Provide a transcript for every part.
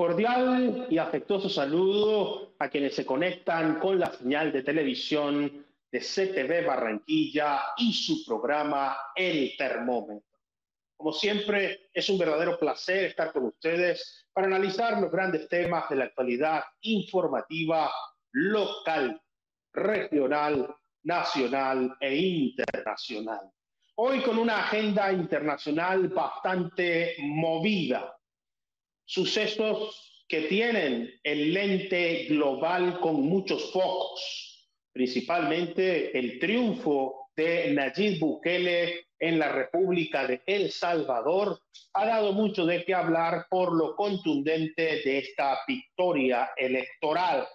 Cordial y afectuoso saludo a quienes se conectan con la señal de televisión de CTV Barranquilla y su programa El Termómetro. Como siempre, es un verdadero placer estar con ustedes para analizar los grandes temas de la actualidad informativa local, regional, nacional e internacional. Hoy con una agenda internacional bastante movida. Sucesos que tienen el lente global con muchos focos, principalmente el triunfo de Nayib Bukele en la República de El Salvador ha dado mucho de qué hablar por lo contundente de esta victoria electoral.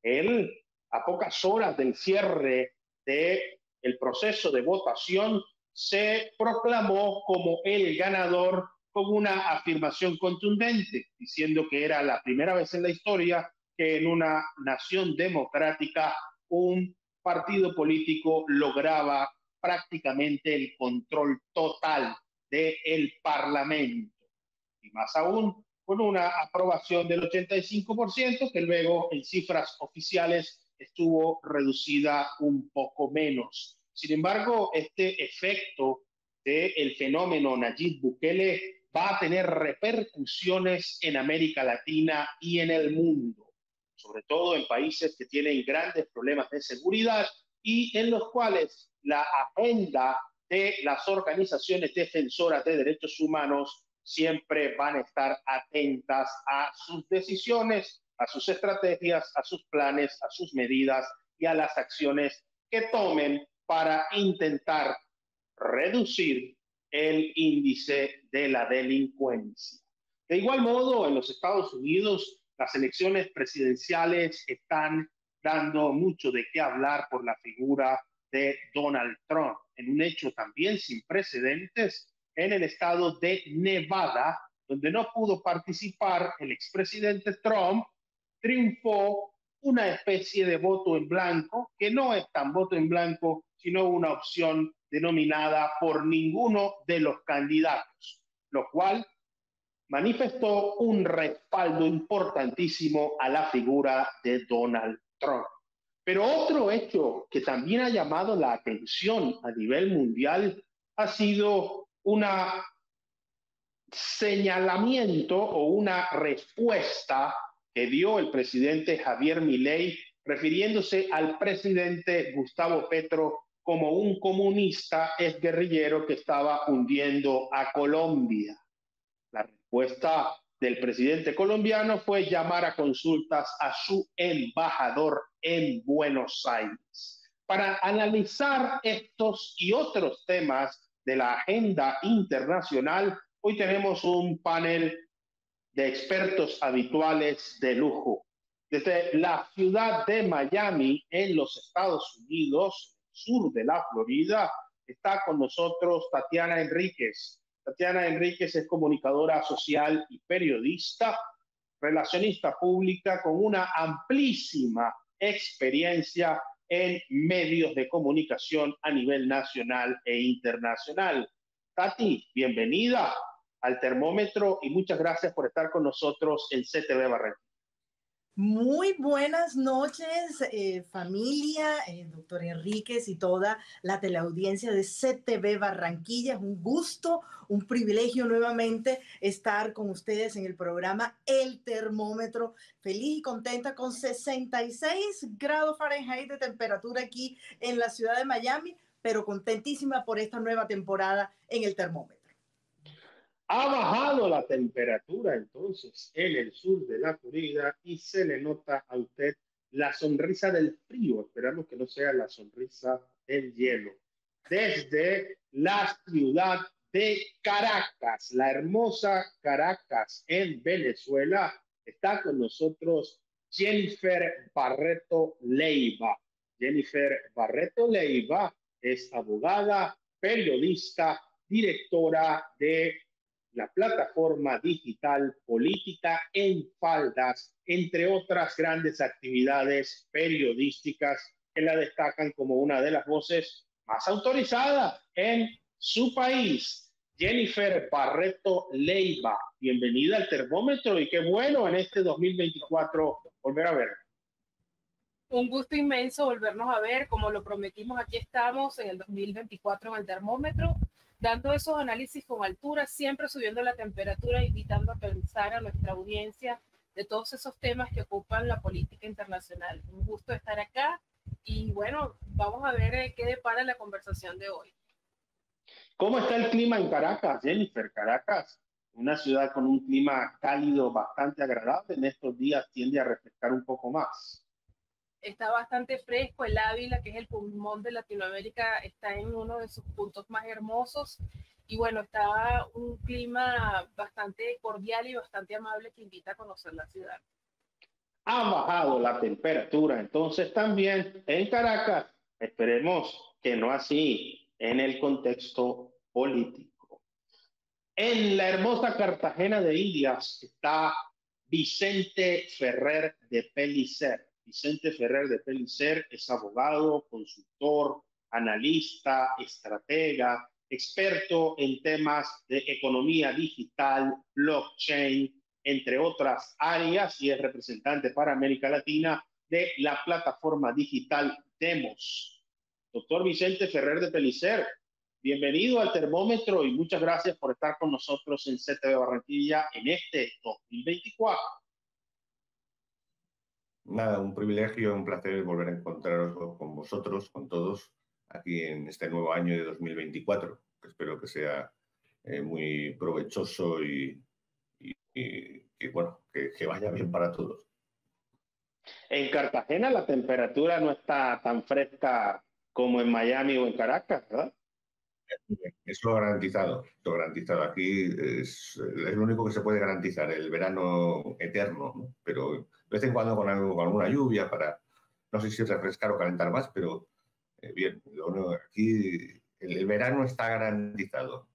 Él, a pocas horas del cierre del proceso de votación, se proclamó como el ganador con una afirmación contundente, diciendo que era la primera vez en la historia que en una nación democrática un partido político lograba prácticamente el control total del Parlamento. Y más aún, con una aprobación del 85%, que luego en cifras oficiales estuvo reducida un poco menos. Sin embargo, este efecto del fenómeno Nayib Bukele va a tener repercusiones en América Latina y en el mundo, sobre todo en países que tienen grandes problemas de seguridad y en los cuales la agenda de las organizaciones defensoras de derechos humanos siempre van a estar atentas a sus decisiones, a sus estrategias, a sus planes, a sus medidas y a las acciones que tomen para intentar reducir el índice de la delincuencia. De igual modo, en los Estados Unidos, las elecciones presidenciales están dando mucho de qué hablar por la figura de Donald Trump, en un hecho también sin precedentes en el estado de Nevada, donde no pudo participar el expresidente Trump, triunfó una especie de voto en blanco, que no es tan voto en blanco, sino una opción denominada por ninguno de los candidatos, lo cual manifestó un respaldo importantísimo a la figura de Donald Trump. Pero otro hecho que también ha llamado la atención a nivel mundial ha sido una señalamiento o una respuesta que dio el presidente Javier Milei refiriéndose al presidente Gustavo Petro como un comunista exguerrillero que estaba hundiendo a Colombia. La respuesta del presidente colombiano fue llamar a consultas a su embajador en Buenos Aires. Para analizar estos y otros temas de la agenda internacional, hoy tenemos un panel de expertos habituales de lujo. Desde la ciudad de Miami, en los Estados Unidos, sur de la Florida, está con nosotros Tatiana Enríquez. Tatiana Enríquez es comunicadora social y periodista, relacionista pública con una amplísima experiencia en medios de comunicación a nivel nacional e internacional. Tati, bienvenida al Termómetro y muchas gracias por estar con nosotros en CTV Barranquilla. Muy buenas noches, familia, doctor Enríquez y toda la teleaudiencia de CTV Barranquilla. Es un gusto, un privilegio nuevamente estar con ustedes en el programa El Termómetro. Feliz y contenta con 66 grados Fahrenheit de temperatura aquí en la ciudad de Miami, pero contentísima por esta nueva temporada en El Termómetro. Ha bajado la temperatura entonces en el sur de la Florida y se le nota a usted la sonrisa del frío. Esperamos que no sea la sonrisa del hielo. Desde la ciudad de Caracas, la hermosa Caracas en Venezuela, está con nosotros Jennifer Barreto Leiva. Jennifer Barreto Leiva es abogada, periodista, directora de la plataforma digital Política en Faldas, entre otras grandes actividades periodísticas que la destacan como una de las voces más autorizadas en su país. Jennifer Barreto Leiva. Bienvenida al termómetro y qué bueno en este 2024 volver a ver. Un gusto inmenso volvernos a ver, como lo prometimos, aquí estamos en el 2024 en el termómetro, dando esos análisis con altura, siempre subiendo la temperatura, invitando a pensar a nuestra audiencia de todos esos temas que ocupan la política internacional. Un gusto estar acá y bueno, vamos a ver qué depara la conversación de hoy. ¿Cómo está el clima en Caracas, Jennifer? Caracas, una ciudad con un clima cálido bastante agradable, en estos días tiende a refrescar un poco más. Está bastante fresco, el Ávila, que es el pulmón de Latinoamérica, está en uno de sus puntos más hermosos y bueno, está un clima bastante cordial y bastante amable que invita a conocer la ciudad. Ha bajado la temperatura, entonces también en Caracas, esperemos que no así en el contexto político. En la hermosa Cartagena de Indias está Vicente Ferrer de Pellicer. Vicente Ferrer de Pellicer es abogado, consultor, analista, estratega, experto en temas de economía digital, blockchain, entre otras áreas, y es representante para América Latina de la plataforma digital Demos. Doctor Vicente Ferrer de Pellicer, bienvenido al termómetro y muchas gracias por estar con nosotros en CTV Barranquilla en este 2024. Nada, un privilegio, un placer volver a encontraros con vosotros, con todos, aquí en este nuevo año de 2024, que espero que sea muy provechoso y bueno, que vaya bien para todos. En Cartagena la temperatura no está tan fresca como en Miami o en Caracas, ¿verdad? Eso garantizado, eso garantizado. Aquí es lo único que se puede garantizar, el verano eterno, ¿no? Pero de vez en cuando con alguna lluvia para, no sé si refrescar o calentar más, pero bien, aquí el verano está garantizado.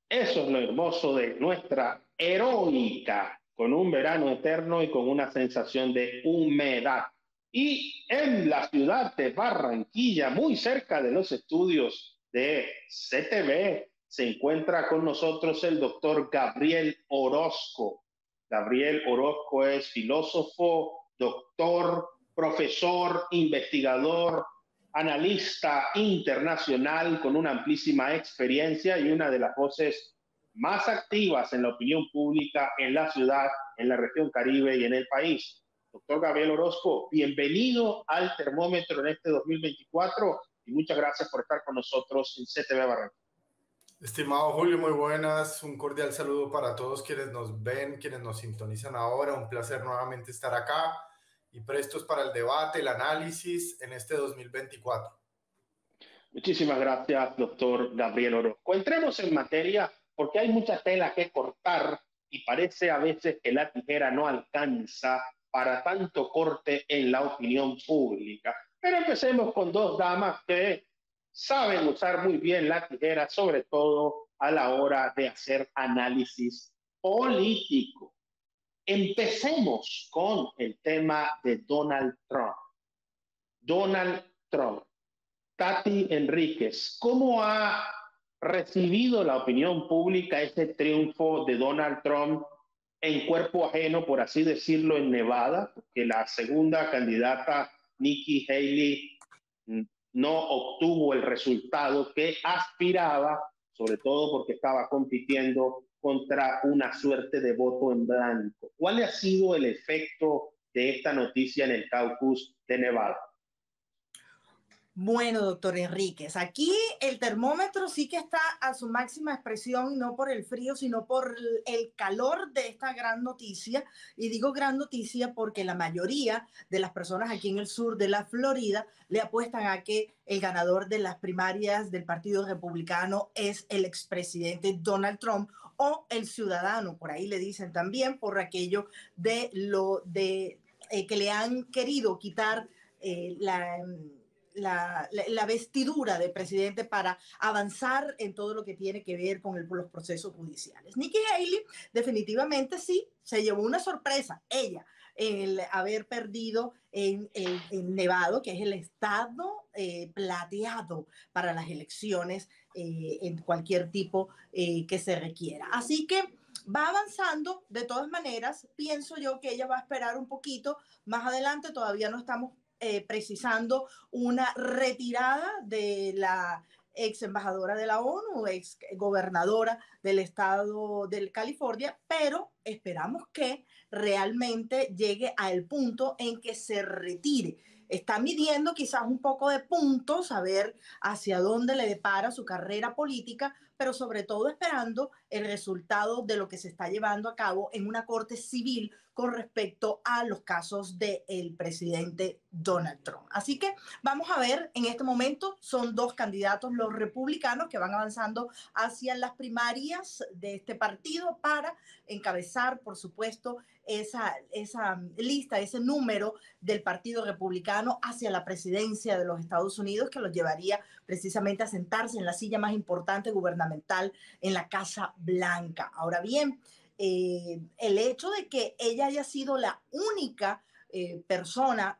Eso es lo hermoso de nuestra heroica, con un verano eterno y con una sensación de humedad. Y en la ciudad de Barranquilla, muy cerca de los estudios de CTV, se encuentra con nosotros el doctor Gabriel Orozco. Gabriel Orozco es filósofo, doctor, profesor, investigador, analista internacional con una amplísima experiencia y una de las voces más activas en la opinión pública en la ciudad, en la región Caribe y en el país. Doctor Gabriel Orozco, bienvenido al termómetro en este 2024 y muchas gracias por estar con nosotros en CTV Barranquilla. Estimado Julio, muy buenas. Un cordial saludo para todos quienes nos ven, quienes nos sintonizan ahora. Un placer nuevamente estar acá y prestos para el debate, el análisis en este 2024. Muchísimas gracias, doctor Gabriel Orozco. Entremos en materia porque hay mucha tela que cortar y parece a veces que la tijera no alcanza para tanto corte en la opinión pública. Pero empecemos con dos damas que saben usar muy bien la tijera, sobre todo a la hora de hacer análisis político. Empecemos con el tema de Donald Trump. Donald Trump. Tati Enríquez, ¿cómo ha recibido la opinión pública este triunfo de Donald Trump en cuerpo ajeno, por así decirlo, en Nevada? Porque la segunda candidata, Nikki Haley, no obtuvo el resultado que aspiraba, sobre todo porque estaba compitiendo contra una suerte de voto en blanco. ¿Cuál ha sido el efecto de esta noticia en el caucus de Nevada? Bueno, doctor Enríquez, aquí el termómetro sí que está a su máxima expresión, no por el frío, sino por el calor de esta gran noticia. Y digo gran noticia porque la mayoría de las personas aquí en el sur de la Florida le apuestan a que el ganador de las primarias del Partido Republicano es el expresidente Donald Trump o el ciudadano, por ahí le dicen también, por aquello de que le han querido quitar la vestidura de presidente para avanzar en todo lo que tiene que ver con los procesos judiciales. Nikki Haley definitivamente sí se llevó una sorpresa, ella, el haber perdido en Nevada, que es el estado plateado para las elecciones en cualquier tipo que se requiera. Así que va avanzando. De todas maneras, pienso yo que ella va a esperar un poquito más adelante. Todavía no estamos precisando una retirada de la ex embajadora de la ONU, ex gobernadora del estado de California, pero esperamos que realmente llegue al punto en que se retire. Está midiendo quizás un poco de puntos, a ver hacia dónde le depara su carrera política, pero sobre todo esperando el resultado de lo que se está llevando a cabo en una corte civil con respecto a los casos del presidente Donald Trump. Así que vamos a ver, en este momento son dos candidatos los republicanos que van avanzando hacia las primarias de este partido para encabezar, por supuesto, esa lista, ese número del Partido Republicano hacia la presidencia de los Estados Unidos, que los llevaría precisamente a sentarse en la silla más importante gubernamental en la Casa Blanca. Ahora bien, el hecho de que ella haya sido la única persona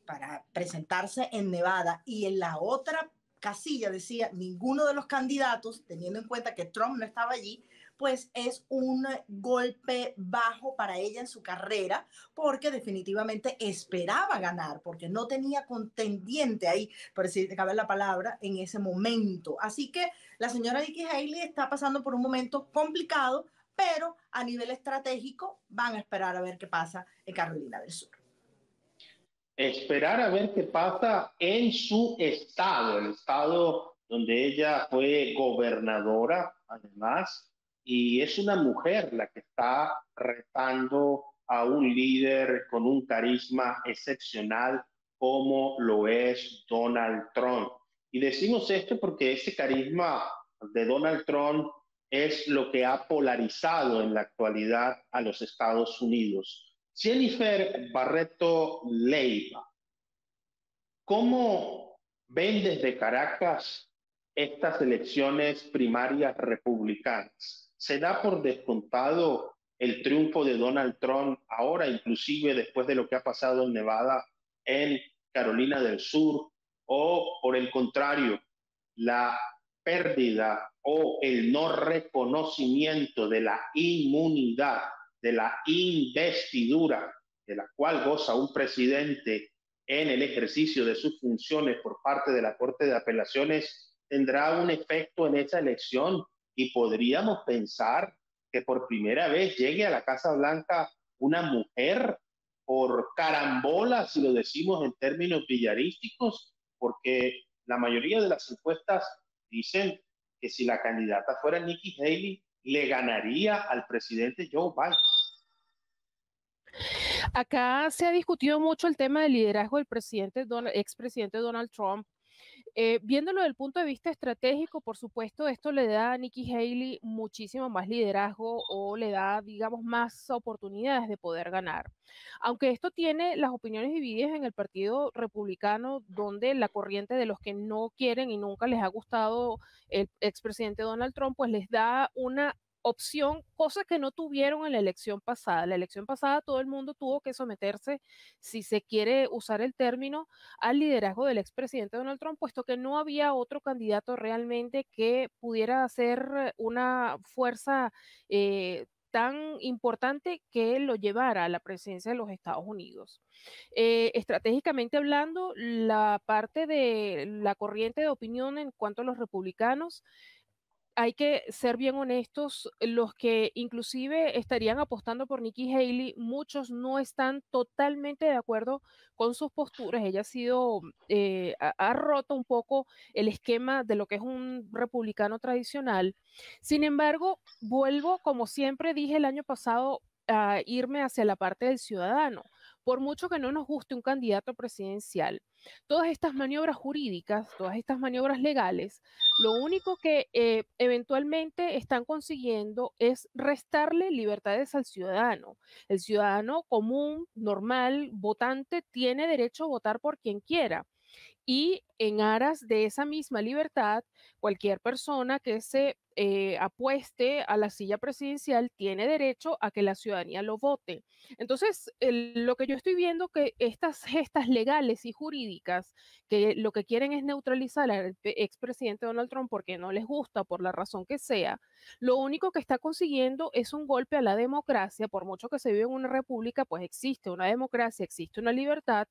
para presentarse en Nevada y en la otra casilla decía ninguno de los candidatos, teniendo en cuenta que Trump no estaba allí, pues es un golpe bajo para ella en su carrera, porque definitivamente esperaba ganar, porque no tenía contendiente ahí, por si te cabe la palabra, en ese momento. Así que la señora Nikki Haley está pasando por un momento complicado, pero a nivel estratégico van a esperar a ver qué pasa en Carolina del Sur. Esperar a ver qué pasa en su estado, el estado donde ella fue gobernadora, además, y es una mujer la que está retando a un líder con un carisma excepcional como lo es Donald Trump. Y decimos esto porque ese carisma de Donald Trump es lo que ha polarizado en la actualidad a los Estados Unidos. Jennifer Barreto Leiva, ¿cómo ven desde Caracas estas elecciones primarias republicanas? ¿Se da por descontado el triunfo de Donald Trump ahora, inclusive después de lo que ha pasado en Nevada, en Carolina del Sur? ¿O por el contrario, la pérdida o el no reconocimiento de la inmunidad, de la investidura de la cual goza un presidente en el ejercicio de sus funciones por parte de la Corte de Apelaciones, tendrá un efecto en esa elección? Y podríamos pensar que por primera vez llegue a la Casa Blanca una mujer por carambola, si lo decimos en términos villarísticos, porque la mayoría de las encuestas dicen que si la candidata fuera Nikki Haley, le ganaría al presidente Joe Biden. Acá se ha discutido mucho el tema del liderazgo del expresidente Donald Trump. Viéndolo desde el punto de vista estratégico, por supuesto, esto le da a Nikki Haley muchísimo más liderazgo o le da, digamos, más oportunidades de poder ganar. Aunque esto tiene las opiniones divididas en el Partido Republicano, donde la corriente de los que no quieren y nunca les ha gustado el expresidente Donald Trump, pues les da una opción, cosa que no tuvieron en la elección pasada. La elección pasada todo el mundo tuvo que someterse, si se quiere usar el término, al liderazgo del expresidente Donald Trump, puesto que no había otro candidato realmente que pudiera hacer una fuerza tan importante que lo llevara a la presidencia de los Estados Unidos. Estratégicamente hablando, la parte de la corriente de opinión en cuanto a los republicanos, hay que ser bien honestos, los que inclusive estarían apostando por Nikki Haley, muchos no están totalmente de acuerdo con sus posturas. Ella ha roto un poco el esquema de lo que es un republicano tradicional. Sin embargo, vuelvo, como siempre dije el año pasado, a irme hacia la parte del ciudadano. Por mucho que no nos guste un candidato presidencial, todas estas maniobras jurídicas, todas estas maniobras legales, lo único que eventualmente están consiguiendo es restarle libertades al ciudadano. El ciudadano común, normal, votante, tiene derecho a votar por quien quiera. Y en aras de esa misma libertad, cualquier persona que se apueste a la silla presidencial tiene derecho a que la ciudadanía lo vote. Entonces, lo que yo estoy viendo que estas gestas legales y jurídicas que lo que quieren es neutralizar al expresidente Donald Trump porque no les gusta, por la razón que sea, lo único que está consiguiendo es un golpe a la democracia. Por mucho que se vive en una república, pues existe una democracia, existe una libertad,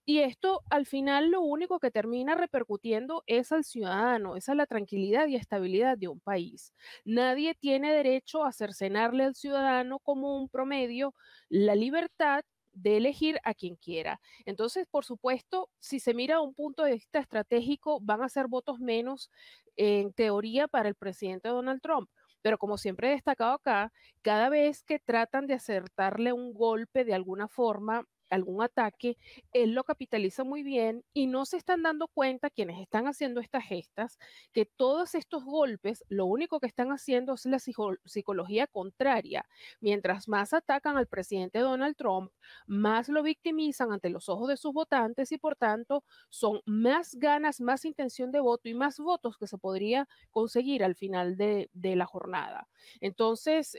y esto al final lo único que termina repercutiendo es al ciudadano, es a la tranquilidad y estabilidad de un país. Nadie tiene derecho a cercenarle al ciudadano como un promedio la libertad de elegir a quien quiera. Entonces, por supuesto, si se mira a un punto de vista estratégico, van a ser votos menos en teoría para el presidente Donald Trump. Pero como siempre he destacado acá, cada vez que tratan de acertarle un golpe de alguna forma, algún ataque, él lo capitaliza muy bien y no se están dando cuenta quienes están haciendo estas gestas que todos estos golpes lo único que están haciendo es la psicología contraria. Mientras más atacan al presidente Donald Trump, más lo victimizan ante los ojos de sus votantes y por tanto son más ganas, más intención de voto y más votos que se podría conseguir al final de la jornada. Entonces,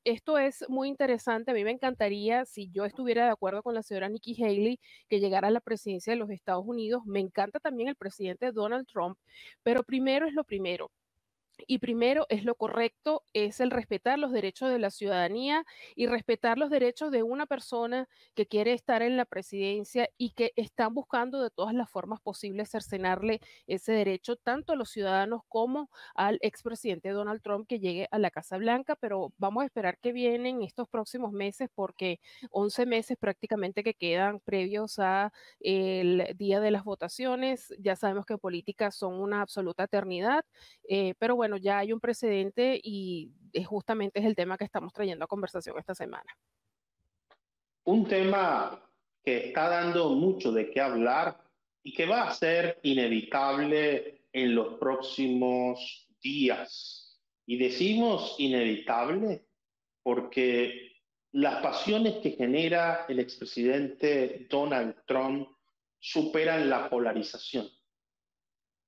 esto es muy interesante. A mí me encantaría, si yo estuviera de acuerdo con la señora Nikki Haley, que llegara a la presidencia de los Estados Unidos. Me encanta también el presidente Donald Trump, pero primero es lo primero. Y primero es lo correcto, es el respetar los derechos de la ciudadanía y respetar los derechos de una persona que quiere estar en la presidencia y que están buscando de todas las formas posibles cercenarle ese derecho tanto a los ciudadanos como al expresidente Donald Trump que llegue a la Casa Blanca. Pero vamos a esperar que vienen estos próximos meses porque 11 meses prácticamente que quedan previos a el día de las votaciones. Ya sabemos que políticas son una absoluta eternidad, pero bueno, ya hay un precedente y justamente es el tema que estamos trayendo a conversación esta semana. Un tema que está dando mucho de qué hablar y que va a ser inevitable en los próximos días. Y decimos inevitable porque las pasiones que genera el expresidente Donald Trump superan la polarización.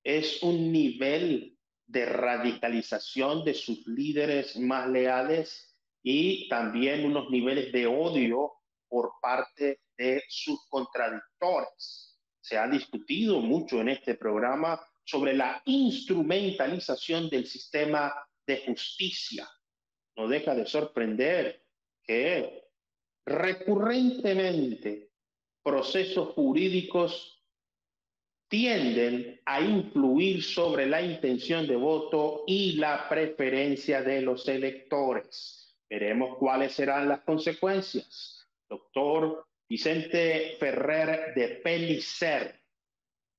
Es un nivel de radicalización de sus líderes más leales y también unos niveles de odio por parte de sus contradictores. Se ha discutido mucho en este programa sobre la instrumentalización del sistema de justicia. No deja de sorprender que recurrentemente procesos jurídicos tienden a influir sobre la intención de voto y la preferencia de los electores. Veremos cuáles serán las consecuencias. Doctor Vicente Ferrer de Pellicer,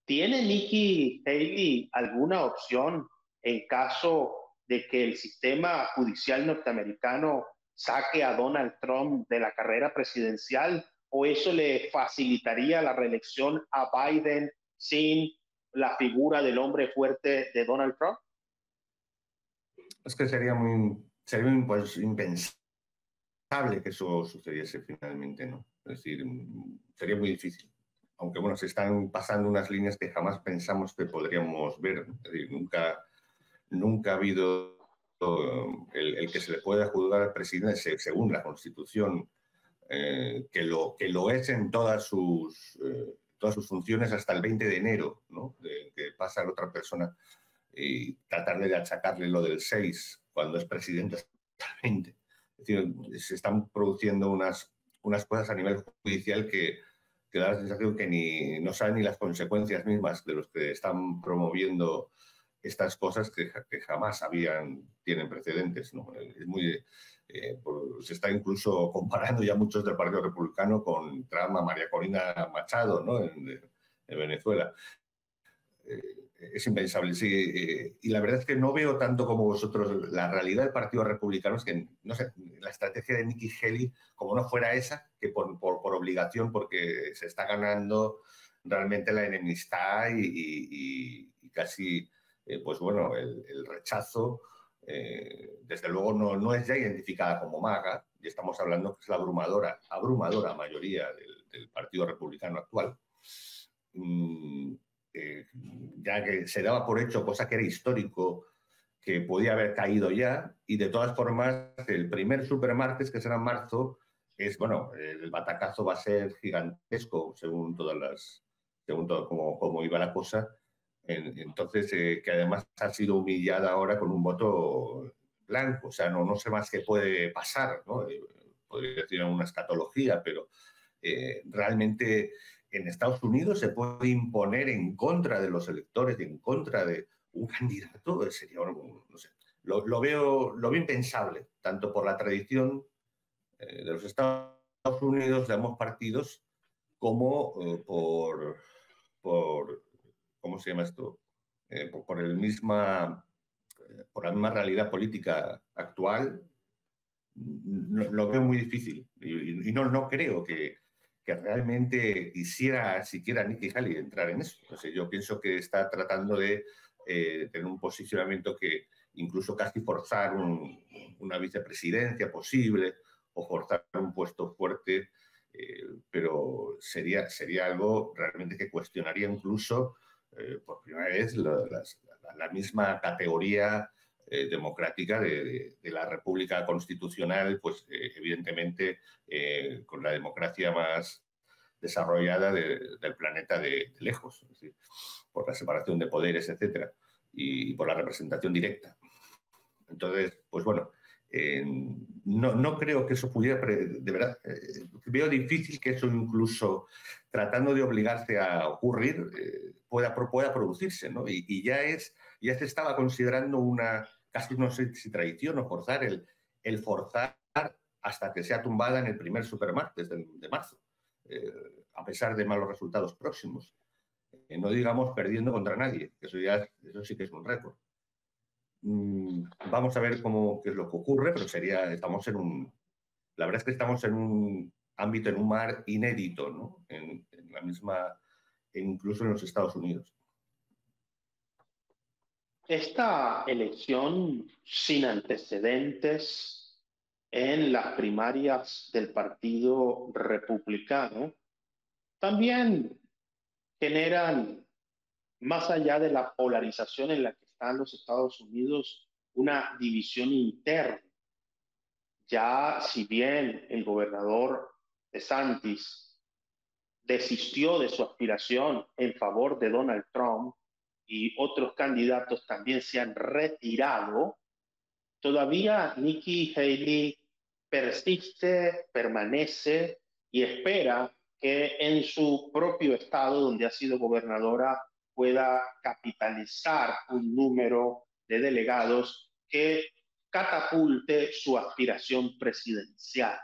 ¿tiene Nikki Haley alguna opción en caso de que el sistema judicial norteamericano saque a Donald Trump de la carrera presidencial, o eso le facilitaría la reelección a Biden sin la figura del hombre fuerte de Donald Trump? Es que sería pues, impensable que eso sucediese finalmente, ¿no? Es decir, sería muy difícil. Aunque, bueno, se están pasando unas líneas que jamás pensamos que podríamos ver. Es decir, nunca ha habido el que se le pueda juzgar al presidente según la Constitución, que lo es en todas sus funciones hasta el 20 de enero, ¿no? Que pasa a la otra persona y tratarle de achacarle lo del 6 cuando es presidente hasta el 20. Es decir, se están produciendo unas cosas a nivel judicial que da la sensación que no saben ni las consecuencias mismas de los que están promoviendo estas cosas que jamás tienen precedentes, ¿no? Es muy, se está incluso comparando ya muchos del Partido Republicano con Trump a María Corina Machado, ¿no? en Venezuela. Es impensable, sí. Y la verdad es que no veo tanto como vosotros la realidad del Partido Republicano. Es que, no sé, la estrategia de Nikki Haley, como no fuera esa, que por obligación, porque se está ganando realmente la enemistad y casi, pues bueno, el rechazo, desde luego no es ya identificada como MAGA, y estamos hablando que es la abrumadora mayoría del Partido Republicano actual. ya que se daba por hecho, cosa que era histórico, que podía haber caído ya, y de todas formas el primer supermartes, que será en marzo, bueno, el batacazo va a ser gigantesco según según todo cómo iba la cosa. Entonces, que además ha sido humillada ahora con un voto blanco, o sea, no sé más qué puede pasar, ¿no? Podría decir una escatología, pero realmente en Estados Unidos se puede imponer en contra de los electores y en contra de un candidato, sería, no sé, lo veo impensable, tanto por la tradición de los Estados Unidos de ambos partidos, como por ¿cómo se llama esto? Por la misma realidad política actual. Lo veo muy difícil y no creo que realmente quisiera siquiera Nikki Haley entrar en eso. O sea, yo pienso que está tratando de tener un posicionamiento que incluso casi forzar una vicepresidencia posible o forzar un puesto fuerte, pero sería algo realmente que cuestionaría incluso por primera vez la misma categoría democrática de la República Constitucional, pues evidentemente con la democracia más desarrollada del planeta de lejos, es decir, por la separación de poderes, etcétera, y por la representación directa. Entonces, pues bueno, no creo que eso pudiera, de verdad, veo difícil que eso incluso tratando de obligarse a ocurrir pueda producirse, ¿no? Y ya se estaba considerando casi no sé si traición o forzar, el forzar hasta que sea tumbada en el primer supermartes de marzo, a pesar de malos resultados próximos. No digamos perdiendo contra nadie, que eso sí que es un récord. Vamos a ver qué es lo que ocurre, pero la verdad es que estamos en un ámbito, en un mar inédito, ¿no? En la misma, incluso en los Estados Unidos. Esta elección sin antecedentes en las primarias del Partido Republicano también generan, más allá de la polarización en la que están los Estados Unidos, una división interna. Ya si bien el gobernador DeSantis desistió de su aspiración en favor de Donald Trump y otros candidatos también se han retirado, todavía Nikki Haley persiste, permanece y espera que en su propio estado, donde ha sido gobernadora, pueda capitalizar un número de delegados que catapulte su aspiración presidencial.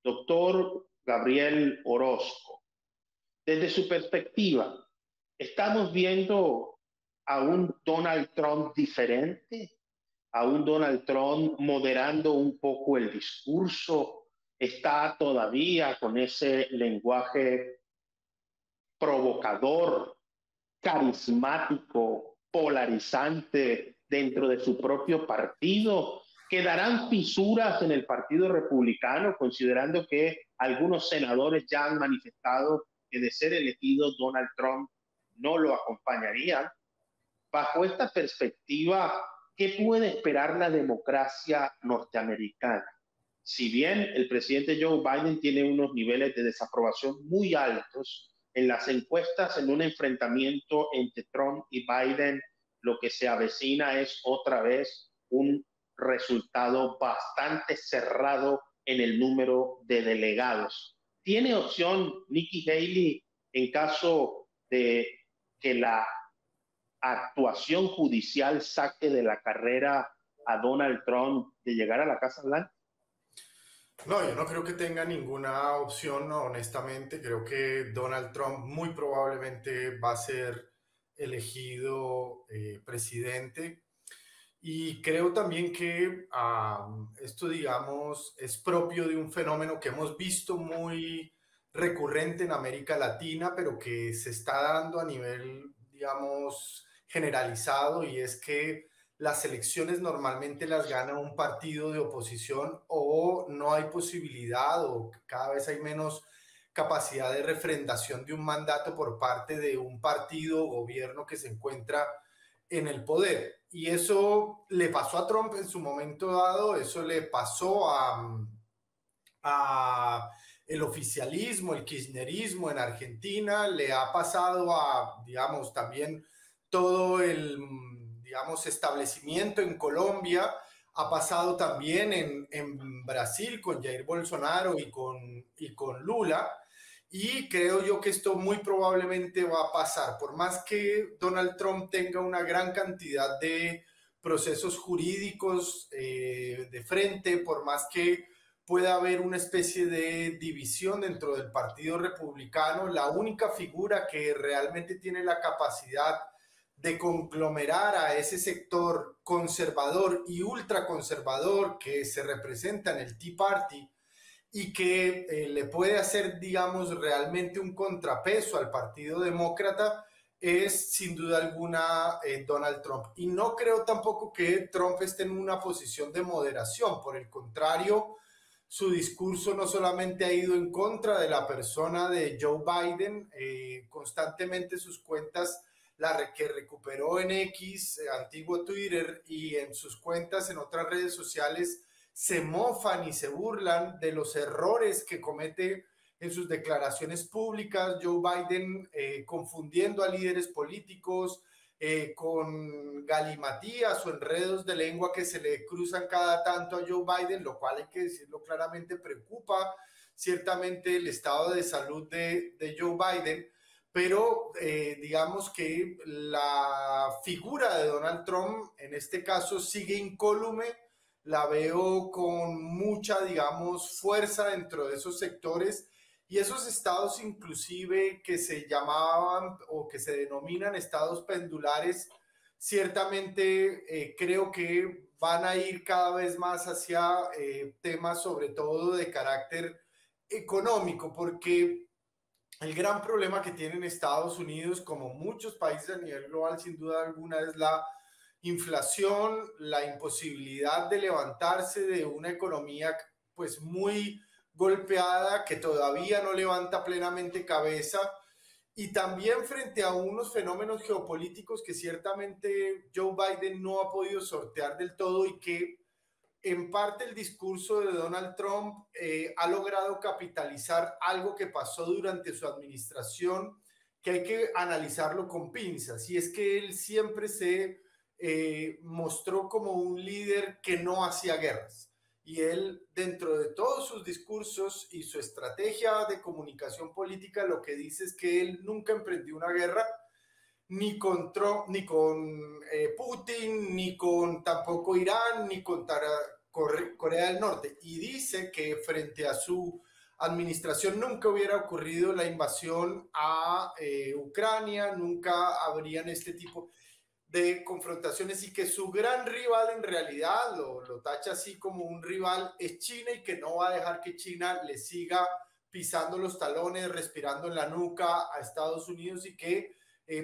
Doctor Gabriel Orozco, desde su perspectiva, ¿estamos viendo a un Donald Trump diferente? ¿A un Donald Trump moderando un poco el discurso? ¿Está todavía con ese lenguaje provocador, carismático, polarizante dentro de su propio partido? ¿Quedarán fisuras en el Partido Republicano, considerando que algunos senadores ya han manifestado que de ser elegido Donald Trump no lo acompañarían? Bajo esta perspectiva, ¿qué puede esperar la democracia norteamericana? Si bien el presidente Joe Biden tiene unos niveles de desaprobación muy altos, en las encuestas, en un enfrentamiento entre Trump y Biden, lo que se avecina es otra vez un resultado bastante cerrado en el número de delegados. ¿Tiene opción Nikki Haley en caso de que la actuación judicial saque de la carrera a Donald Trump de llegar a la Casa Blanca? No, yo no creo que tenga ninguna opción, no, honestamente. Creo que Donald Trump muy probablemente va a ser elegido presidente. Y creo también que esto, digamos, es propio de un fenómeno que hemos visto muy recurrente en América Latina, pero que se está dando a nivel, digamos, generalizado, y es que las elecciones normalmente las gana un partido de oposición, o no hay posibilidad, o cada vez hay menos capacidad de refrendación de un mandato por parte de un partido o gobierno que se encuentra en el poder. Y eso le pasó a Trump en su momento dado, eso le pasó a el oficialismo, el kirchnerismo en Argentina, le ha pasado a, digamos, también todo el, digamos, establecimiento en Colombia, ha pasado también en Brasil con Jair Bolsonaro y con Lula, y creo yo que esto muy probablemente va a pasar, por más que Donald Trump tenga una gran cantidad de procesos jurídicos de frente, por más que pueda haber una especie de división dentro del Partido Republicano, la única figura que realmente tiene la capacidad de conglomerar a ese sector conservador y ultraconservador que se representa en el Tea Party y que le puede hacer, digamos, realmente un contrapeso al Partido Demócrata, es sin duda alguna Donald Trump. Y no creo tampoco que Trump esté en una posición de moderación, por el contrario, su discurso no solamente ha ido en contra de la persona de Joe Biden, constantemente sus cuentas, la que recuperó en X, antiguo Twitter, y en sus cuentas en otras redes sociales, se mofan y se burlan de los errores que comete en sus declaraciones públicas Joe Biden, confundiendo a líderes políticos, con galimatías o enredos de lengua que se le cruzan cada tanto a Joe Biden, lo cual hay que decirlo claramente preocupa ciertamente el estado de salud de Joe Biden, pero digamos que la figura de Donald Trump en este caso sigue incólume, la veo con mucha, digamos, fuerza dentro de esos sectores y esos estados inclusive que se llamaban o que se denominan estados pendulares, ciertamente creo que van a ir cada vez más hacia temas sobre todo de carácter económico, porque el gran problema que tienen Estados Unidos, como muchos países a nivel global, sin duda alguna, es la inflación, la imposibilidad de levantarse de una economía pues muy golpeada, que todavía no levanta plenamente cabeza, y también frente a unos fenómenos geopolíticos que ciertamente Joe Biden no ha podido sortear del todo y que en parte el discurso de Donald Trump ha logrado capitalizar algo que pasó durante su administración, que hay que analizarlo con pinzas, y es que él siempre se mostró como un líder que no hacía guerras. Y él, dentro de todos sus discursos y su estrategia de comunicación política, lo que dice es que él nunca emprendió una guerra, ni con Trump, ni con Putin, ni con tampoco Irán, ni con Corea del Norte. Y dice que frente a su administración nunca hubiera ocurrido la invasión a Ucrania, nunca habrían este tipo de confrontaciones y que su gran rival en realidad lo tacha así como un rival es China y que no va a dejar que China le siga pisando los talones, respirando en la nuca a Estados Unidos y que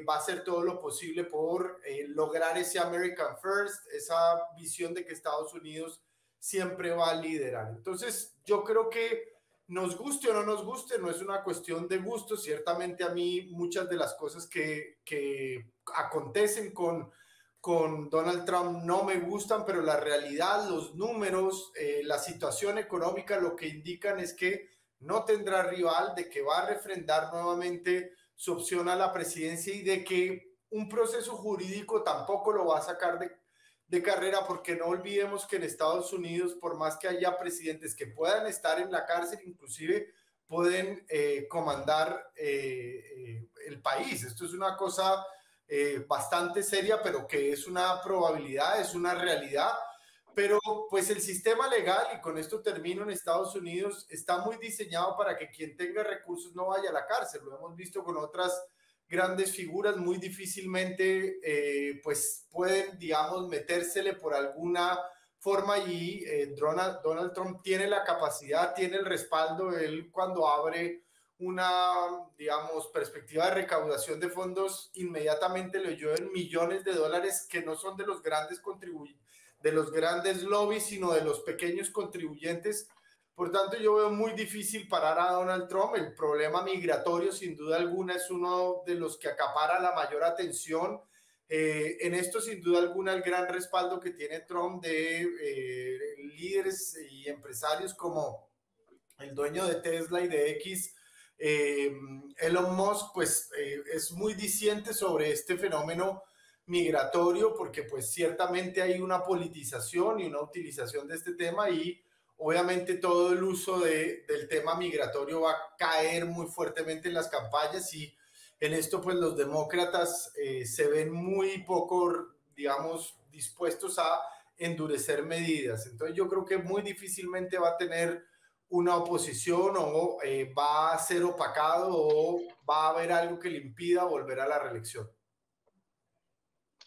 va a hacer todo lo posible por lograr ese American First, esa visión de que Estados Unidos siempre va a liderar. Entonces yo creo que nos guste o no nos guste, no es una cuestión de gusto. Ciertamente a mí muchas de las cosas que acontecen con Donald Trump no me gustan, pero la realidad, los números, la situación económica lo que indican es que no tendrá rival, de que va a refrendar nuevamente su opción a la presidencia y de que un proceso jurídico tampoco lo va a sacar de carrera, porque no olvidemos que en Estados Unidos, por más que haya presidentes que puedan estar en la cárcel, inclusive pueden comandar el país. Esto es una cosa bastante seria, pero que es una probabilidad, es una realidad. Pero pues el sistema legal, y con esto termino, en Estados Unidos está muy diseñado para que quien tenga recursos no vaya a la cárcel. Lo hemos visto con otras grandes figuras, muy difícilmente pues pueden, digamos, metérsele por alguna forma y Donald Trump tiene la capacidad, tiene el respaldo. Él cuando abre una, digamos, perspectiva de recaudación de fondos, inmediatamente le llueven millones de dólares que no son de los grandes contribuyentes, de los grandes lobbies, sino de los pequeños contribuyentes, Por tanto, yo veo muy difícil parar a Donald Trump. El problema migratorio, sin duda alguna, es uno de los que acapara la mayor atención. En esto, sin duda alguna, el gran respaldo que tiene Trump de líderes y empresarios como el dueño de Tesla y de X, Elon Musk, pues es muy diciente sobre este fenómeno migratorio, porque pues ciertamente hay una politización y una utilización de este tema, y obviamente todo el uso del tema migratorio va a caer muy fuertemente en las campañas, y en esto pues los demócratas se ven muy poco, digamos, dispuestos a endurecer medidas. Entonces yo creo que muy difícilmente va a tener una oposición, o va a ser opacado, o va a haber algo que le impida volver a la reelección.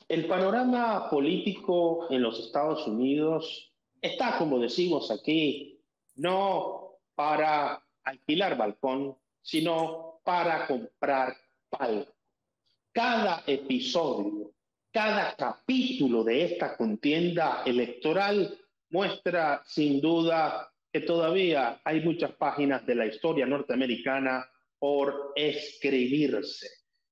El panorama político en los Estados Unidos está, como decimos aquí, no para alquilar balcón, sino para comprar palco. Cada episodio, cada capítulo de esta contienda electoral muestra sin duda que todavía hay muchas páginas de la historia norteamericana por escribirse.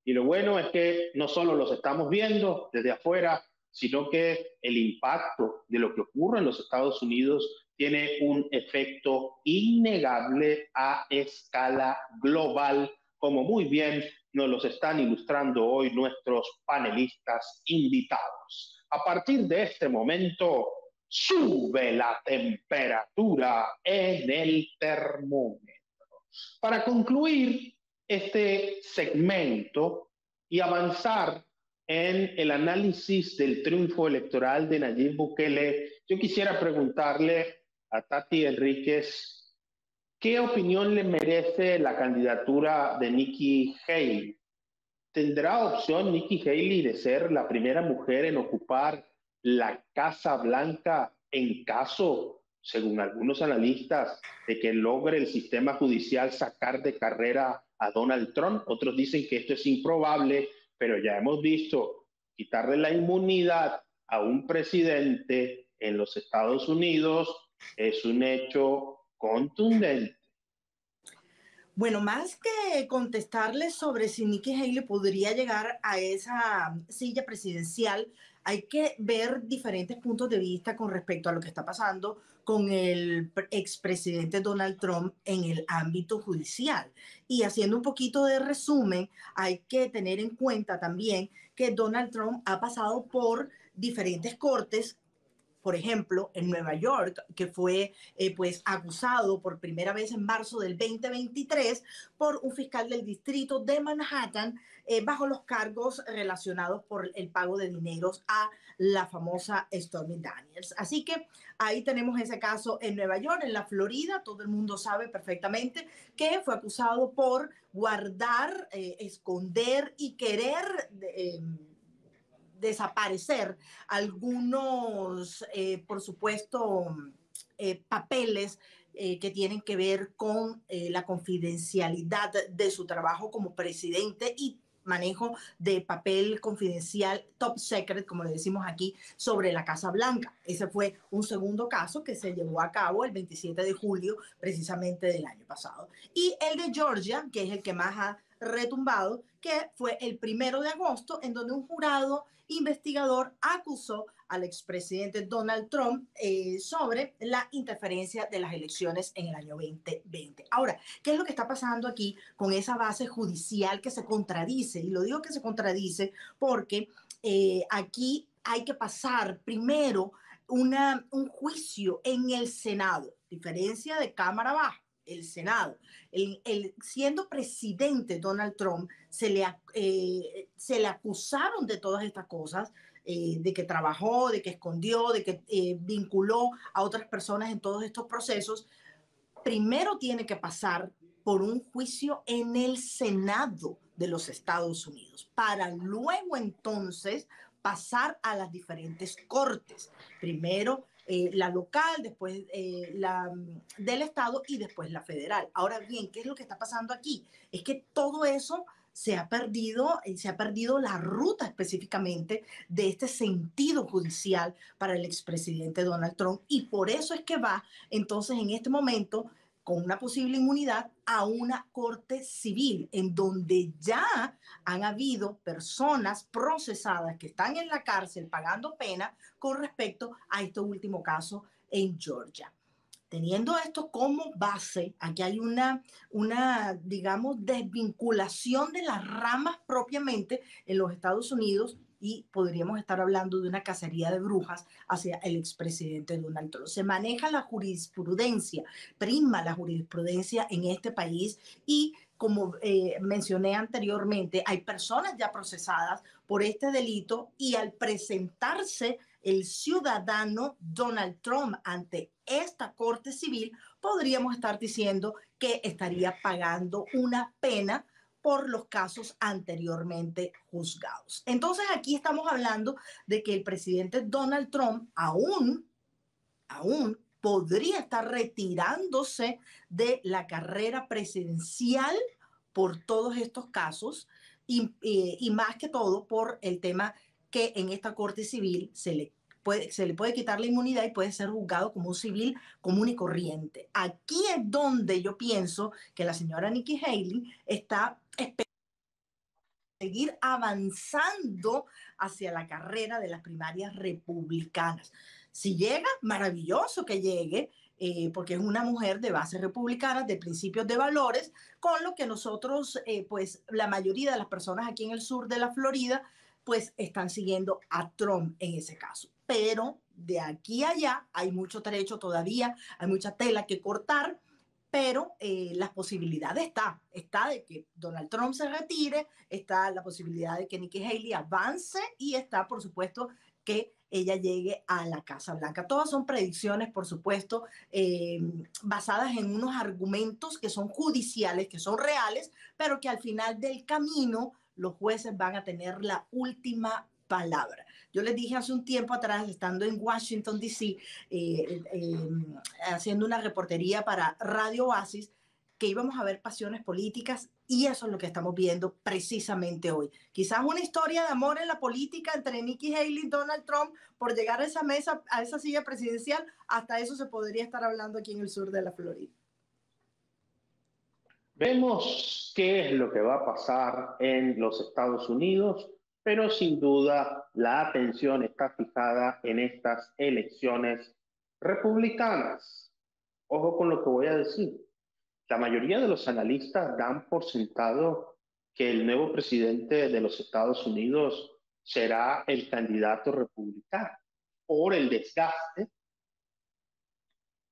Y lo bueno es que no solo los estamos viendo desde afuera, sino que el impacto de lo que ocurre en los Estados Unidos tiene un efecto innegable a escala global, como muy bien nos los están ilustrando hoy nuestros panelistas invitados. A partir de este momento, sube la temperatura en el termómetro. Para concluir este segmento y avanzar en el análisis del triunfo electoral de Nayib Bukele, yo quisiera preguntarle a Tati Enríquez, ¿qué opinión le merece la candidatura de Nikki Haley? ¿Tendrá opción Nikki Haley de ser la primera mujer en ocupar la Casa Blanca en caso, según algunos analistas, de que logre el sistema judicial sacar de carrera a Donald Trump? Otros dicen que esto es improbable, pero ya hemos visto quitarle la inmunidad a un presidente en los Estados Unidos es un hecho contundente. Bueno, más que contestarle sobre si Nikki Haley podría llegar a esa silla presidencial, hay que ver diferentes puntos de vista con respecto a lo que está pasando con el expresidente Donald Trump en el ámbito judicial. Y haciendo un poquito de resumen, hay que tener en cuenta también que Donald Trump ha pasado por diferentes cortes. Por ejemplo, en Nueva York, que fue pues acusado por primera vez en marzo del 2023 por un fiscal del distrito de Manhattan bajo los cargos relacionados por el pago de dineros a la famosa Stormy Daniels. Así que ahí tenemos ese caso en Nueva York. En la Florida, todo el mundo sabe perfectamente que fue acusado por guardar, esconder y querer desaparecer algunos, por supuesto, papeles que tienen que ver con la confidencialidad de su trabajo como presidente y manejo de papel confidencial top secret, como le decimos aquí, sobre la Casa Blanca. Ese fue un segundo caso que se llevó a cabo el 27 de julio precisamente del año pasado. Y el de Georgia, que es el que más ha retumbado, que fue el 1 de agosto, en donde un jurado investigador acusó al expresidente Donald Trump sobre la interferencia de las elecciones en el año 2020. Ahora, ¿qué es lo que está pasando aquí con esa base judicial que se contradice? Y lo digo que se contradice porque aquí hay que pasar primero un juicio en el Senado, diferencia de Cámara Baja. El Senado. Siendo presidente Donald Trump, se le acusaron de todas estas cosas, de que trabajó, de que escondió, de que vinculó a otras personas en todos estos procesos. Primero tiene que pasar por un juicio en el Senado de los Estados Unidos, para luego entonces pasar a las diferentes cortes. Primero la local, después la del estado y después la federal. Ahora bien, ¿qué es lo que está pasando aquí? Es que todo eso se ha perdido la ruta específicamente de este sentido judicial para el expresidente Donald Trump, y por eso es que va entonces en este momento con una posible inmunidad a una corte civil, en donde ya han habido personas procesadas que están en la cárcel pagando pena con respecto a este último caso en Georgia. Teniendo esto como base, aquí hay una, digamos, desvinculación de las ramas propiamente en los Estados Unidos, y podríamos estar hablando de una cacería de brujas hacia el expresidente Donald Trump. Se maneja la jurisprudencia, prima la jurisprudencia en este país, y como mencioné anteriormente, hay personas ya procesadas por este delito, y al presentarse el ciudadano Donald Trump ante esta corte civil, podríamos estar diciendo que estaría pagando una pena por los casos anteriormente juzgados. Entonces aquí estamos hablando de que el presidente Donald Trump aún podría estar retirándose de la carrera presidencial por todos estos casos, y más que todo por el tema que en esta corte civil se le puede quitar la inmunidad y puede ser juzgado como un civil común y corriente. Aquí es donde yo pienso que la señora Nikki Haley está seguir avanzando hacia la carrera de las primarias republicanas. Si llega, maravilloso que llegue, porque es una mujer de bases republicanas, de principios de valores, con lo que nosotros, pues la mayoría de las personas aquí en el sur de la Florida, pues están siguiendo a Trump en ese caso. Pero de aquí a allá hay mucho trecho todavía, hay mucha tela que cortar, pero la posibilidad está de que Donald Trump se retire, está la posibilidad de que Nikki Haley avance, y está, por supuesto, que ella llegue a la Casa Blanca. Todas son predicciones, por supuesto, basadas en unos argumentos que son judiciales, que son reales, pero que al final del camino los jueces van a tener la última palabra. Yo les dije hace un tiempo atrás, estando en Washington, D.C., haciendo una reportería para Radio Oasis, que íbamos a ver pasiones políticas, y eso es lo que estamos viendo precisamente hoy. Quizás una historia de amor en la política entre Nikki Haley y Donald Trump por llegar a esa mesa, a esa silla presidencial. Hasta eso se podría estar hablando aquí en el sur de la Florida. Vemos qué es lo que va a pasar en los Estados Unidos, pero sin duda la atención está fijada en estas elecciones republicanas. Ojo con lo que voy a decir. La mayoría de los analistas dan por sentado que el nuevo presidente de los Estados Unidos será el candidato republicano por el desgaste,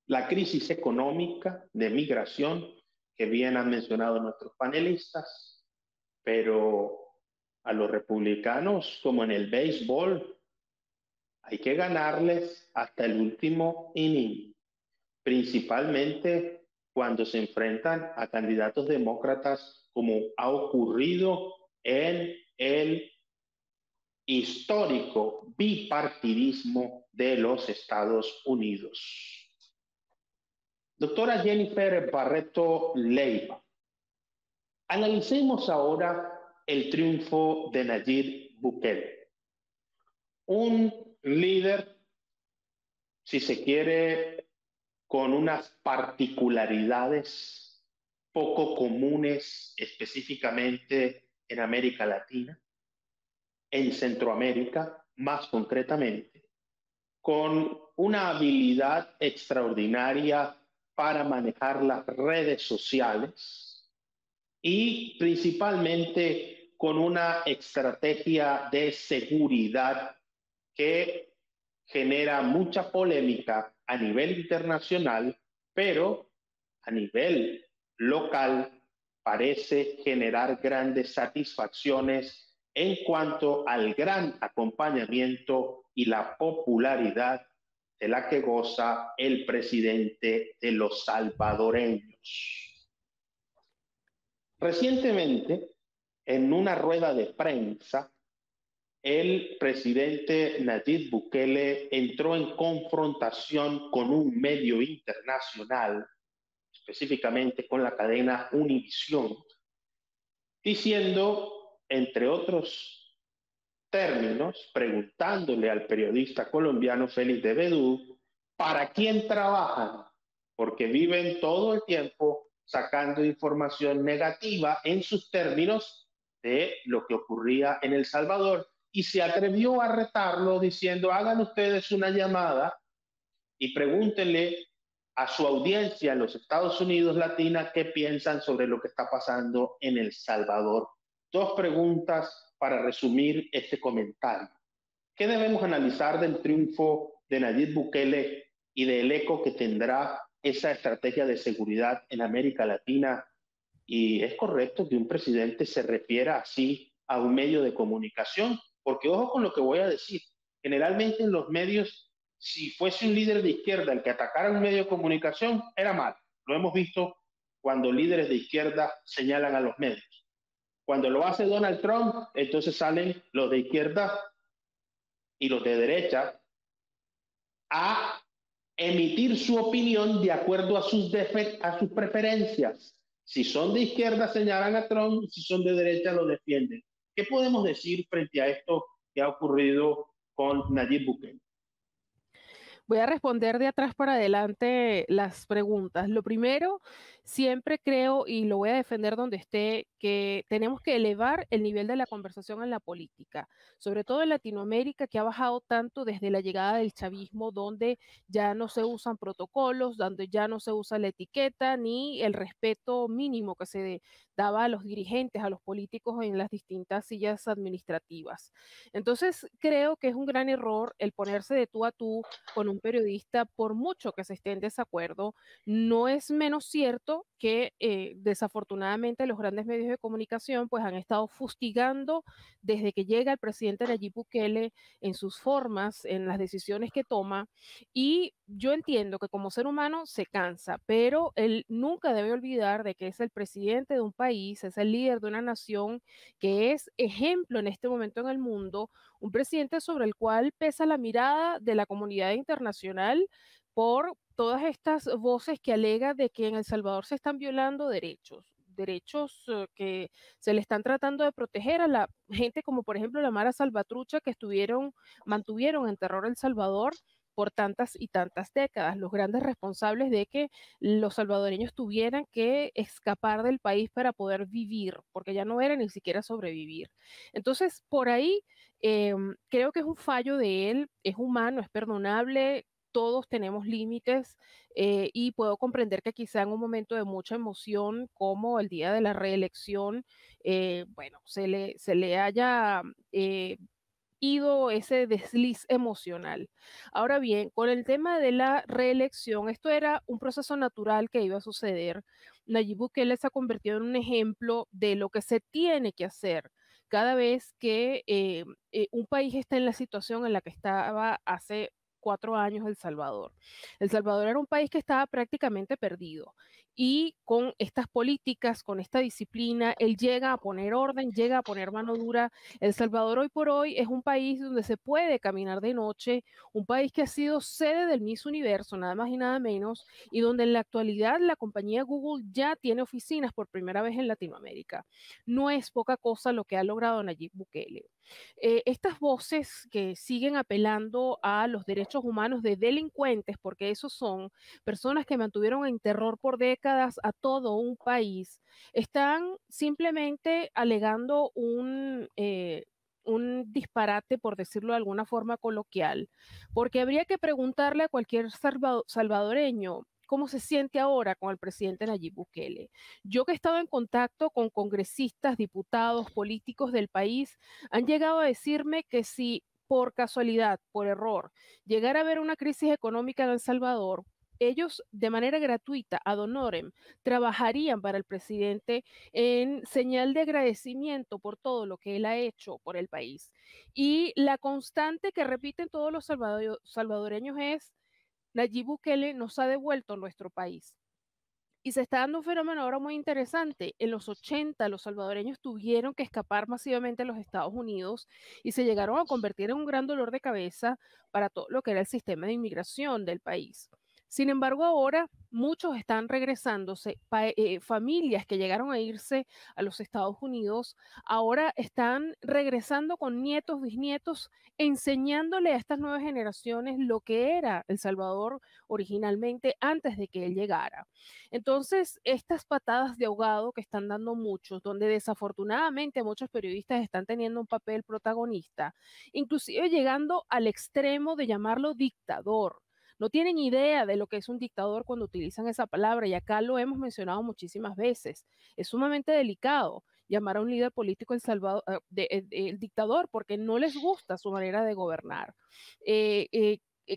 la crisis económica de migración que bien han mencionado nuestros panelistas, pero a los republicanos, como en el béisbol, hay que ganarles hasta el último inning, principalmente cuando se enfrentan a candidatos demócratas, como ha ocurrido en el histórico bipartidismo de los Estados Unidos. Doctora Jennifer Barreto Leiva, analicemos ahora el triunfo de Nayib Bukele, un líder, si se quiere, con unas particularidades poco comunes, específicamente en América Latina, en Centroamérica más concretamente, con una habilidad extraordinaria para manejar las redes sociales y principalmente con una estrategia de seguridad que genera mucha polémica a nivel internacional, pero a nivel local parece generar grandes satisfacciones en cuanto al gran acompañamiento y la popularidad de la que goza el presidente de los salvadoreños. Recientemente, en una rueda de prensa, el presidente Nayib Bukele entró en confrontación con un medio internacional, específicamente con la cadena Univisión, diciendo, entre otros términos, preguntándole al periodista colombiano Félix de Bedú, ¿para quién trabajan porque viven todo el tiempo sacando información negativa en sus términos de lo que ocurría en El Salvador, y se atrevió a retarlo diciendo: hagan ustedes una llamada y pregúntenle a su audiencia en los Estados Unidos Latina qué piensan sobre lo que está pasando en El Salvador. Dos preguntas para resumir este comentario. ¿Qué debemos analizar del triunfo de Nayib Bukele y del eco que tendrá esa estrategia de seguridad en América Latina? Y es correcto que un presidente se refiera así a un medio de comunicación, porque ojo con lo que voy a decir. Generalmente en los medios, si fuese un líder de izquierda el que atacara un medio de comunicación, era mal. Lo hemos visto cuando líderes de izquierda señalan a los medios. Cuando lo hace Donald Trump, entonces salen los de izquierda y los de derecha a emitir su opinión de acuerdo a sus preferencias. Si son de izquierda, señalan a Trump; si son de derecha, lo defienden. ¿Qué podemos decir frente a esto que ha ocurrido con Nayib Bukele? Voy a responder de atrás para adelante las preguntas. Lo primero, siempre creo, y lo voy a defender donde esté, que tenemos que elevar el nivel de la conversación en la política, sobre todo en Latinoamérica, que ha bajado tanto desde la llegada del chavismo, donde ya no se usan protocolos, donde ya no se usa la etiqueta ni el respeto mínimo que se daba a los dirigentes, a los políticos en las distintas sillas administrativas. Entonces, creo que es un gran error el ponerse de tú a tú con un periodista, por mucho que se esté en desacuerdo. No es menos cierto que desafortunadamente los grandes medios de comunicación pues han estado fustigando desde que llega el presidente Nayib Bukele en sus formas, en las decisiones que toma, y yo entiendo que como ser humano se cansa, pero él nunca debe olvidar de que es el presidente de un país, es el líder de una nación que es ejemplo en este momento en el mundo, un presidente sobre el cual pesa la mirada de la comunidad internacional por todas estas voces que alegan de que en El Salvador se están violando derechos que se le están tratando de proteger a la gente como por ejemplo la Mara Salvatrucha que mantuvieron en terror El Salvador por tantas y tantas décadas, los grandes responsables de que los salvadoreños tuvieran que escapar del país para poder vivir, porque ya no era ni siquiera sobrevivir. Entonces, por ahí creo que es un fallo de él, es humano, es perdonable, todos tenemos límites y puedo comprender que quizá en un momento de mucha emoción, como el día de la reelección, bueno, se le haya ido ese desliz emocional. Ahora bien, con el tema de la reelección, esto era un proceso natural que iba a suceder. Nayib Bukele se ha convertido en un ejemplo de lo que se tiene que hacer cada vez que un país está en la situación en la que estaba hace 4 años El Salvador. El Salvador era un país que estaba prácticamente perdido y con estas políticas, con esta disciplina, él llega a poner orden, llega a poner mano dura. El Salvador hoy por hoy es un país donde se puede caminar de noche, un país que ha sido sede del Miss Universo, nada más y nada menos, y donde en la actualidad la compañía Google ya tiene oficinas por primera vez en Latinoamérica. No es poca cosa lo que ha logrado Nayib Bukele. Estas voces que siguen apelando a los derechos humanos de delincuentes, porque esos son personas que mantuvieron en terror por décadas a todo un país, están simplemente alegando un disparate, por decirlo de alguna forma coloquial, porque habría que preguntarle a cualquier salvadoreño cómo se siente ahora con el presidente Nayib Bukele. Yo que he estado en contacto con congresistas, diputados, políticos del país, han llegado a decirme que si por casualidad, por error, llegara a haber una crisis económica en El Salvador, ellos de manera gratuita, ad honorem, trabajarían para el presidente en señal de agradecimiento por todo lo que él ha hecho por el país. Y la constante que repiten todos los salvadoreños es: Nayib Bukele nos ha devuelto nuestro país. Y se está dando un fenómeno ahora muy interesante. En los 80 los salvadoreños tuvieron que escapar masivamente a los Estados Unidos y se llegaron a convertir en un gran dolor de cabeza para todo lo que era el sistema de inmigración del país. Sin embargo, ahora muchos están regresándose, familias que llegaron a irse a los Estados Unidos, ahora están regresando con nietos, bisnietos, enseñándole a estas nuevas generaciones lo que era El Salvador originalmente antes de que él llegara. Entonces, estas patadas de ahogado que están dando muchos, donde desafortunadamente muchos periodistas están teniendo un papel protagonista, inclusive llegando al extremo de llamarlo dictador. No tienen idea de lo que es un dictador cuando utilizan esa palabra y acá lo hemos mencionado muchísimas veces. Es sumamente delicado llamar a un líder político el dictador porque no les gusta su manera de gobernar.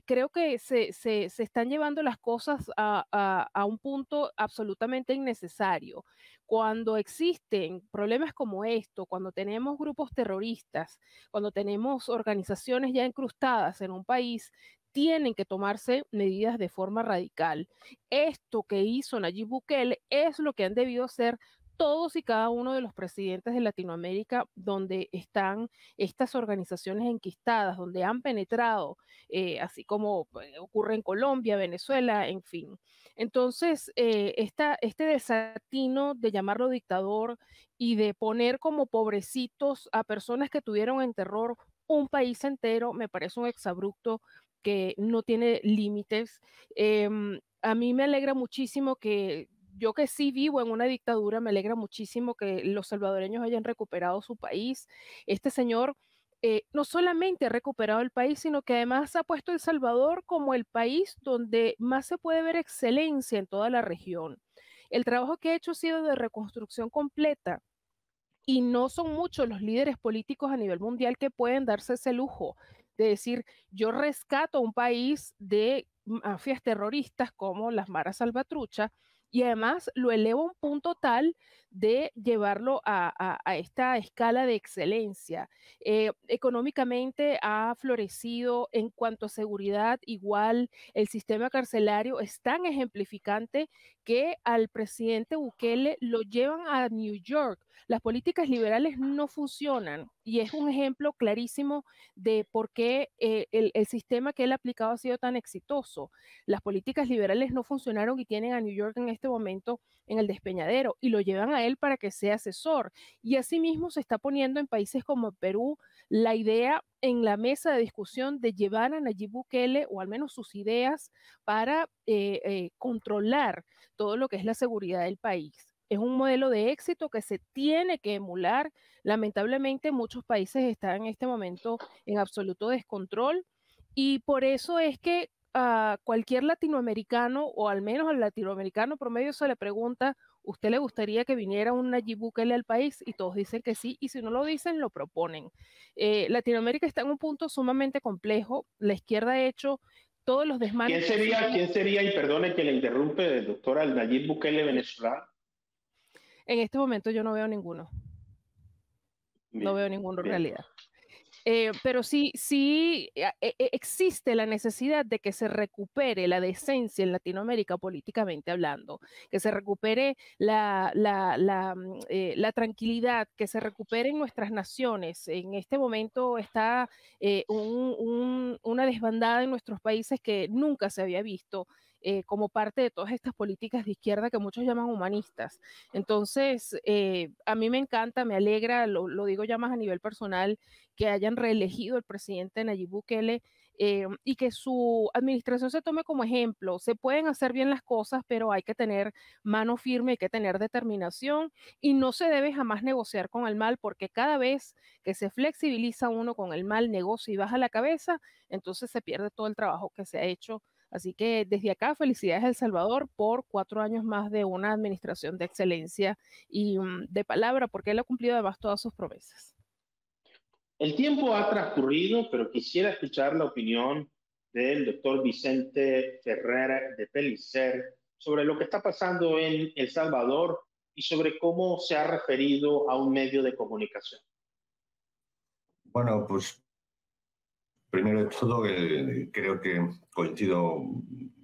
Creo que se están llevando las cosas a un punto absolutamente innecesario. Cuando existen problemas como esto, cuando tenemos grupos terroristas, cuando tenemos organizaciones ya incrustadas en un país, tienen que tomarse medidas de forma radical. Esto que hizo Nayib Bukele es lo que han debido hacer todos y cada uno de los presidentes de Latinoamérica donde están estas organizaciones enquistadas, donde han penetrado, así como ocurre en Colombia, Venezuela, en fin. Entonces, este desatino de llamarlo dictador y de poner como pobrecitos a personas que tuvieron en terror un país entero, me parece un exabrupto que no tiene límites. A mí me alegra muchísimo que yo que sí vivo en una dictadura, me alegra muchísimo que los salvadoreños hayan recuperado su país. Este señor no solamente ha recuperado el país, sino que además ha puesto El Salvador como el país donde más se puede ver excelencia en toda la región. El trabajo que ha hecho ha sido de reconstrucción completa y no son muchos los líderes políticos a nivel mundial que pueden darse ese lujo de decir, yo rescato a un país de mafias terroristas como las Maras Salvatrucha y además lo elevo a un punto tal de llevarlo a esta escala de excelencia. Económicamente ha florecido en cuanto a seguridad, igual el sistema carcelario es tan ejemplificante que al presidente Bukele lo llevan a New York. Las políticas liberales no funcionan y es un ejemplo clarísimo de por qué el sistema que él ha aplicado ha sido tan exitoso. Las políticas liberales no funcionaron y tienen a New York en este momento en el despeñadero y lo llevan a él para que sea asesor. Y asimismo se está poniendo en países como Perú la idea en la mesa de discusión de llevar a Nayib Bukele, o al menos sus ideas, para controlar todo lo que es la seguridad del país. Es un modelo de éxito que se tiene que emular. Lamentablemente muchos países están en este momento en absoluto descontrol y por eso es que a cualquier latinoamericano o al menos al latinoamericano promedio se le pregunta, ¿usted le gustaría que viniera un Nayib Bukele al país? Y todos dicen que sí, y si no lo dicen, lo proponen. Latinoamérica está en un punto sumamente complejo. La izquierda ha hecho todos los desmanes. ¿Quién sería, y perdone que le interrumpe, doctora, el Nayib Bukele venezolano? En este momento yo no veo ninguno. Bien, no veo ninguno en bien. realidad. Pero sí existe la necesidad de que se recupere la decencia en Latinoamérica políticamente hablando, que se recupere la tranquilidad, que se recuperen nuestras naciones. En este momento está una desbandada en nuestros países que nunca se había visto. Como parte de todas estas políticas de izquierda que muchos llaman humanistas. Entonces, a mí me encanta, me alegra, lo digo ya más a nivel personal, que hayan reelegido al presidente Nayib Bukele y que su administración se tome como ejemplo. Se pueden hacer bien las cosas, pero hay que tener mano firme, hay que tener determinación y no se debe jamás negociar con el mal, porque cada vez que se flexibiliza uno con el mal, negocia y baja la cabeza, entonces se pierde todo el trabajo que se ha hecho. Así que desde acá, felicidades a El Salvador por 4 años más de una administración de excelencia y de palabra, porque él ha cumplido además todas sus promesas. El tiempo ha transcurrido, pero quisiera escuchar la opinión del doctor Vicente Ferrer de Pellicer sobre lo que está pasando en El Salvador y sobre cómo se ha referido a un medio de comunicación. Bueno, pues primero de todo, creo que coincido,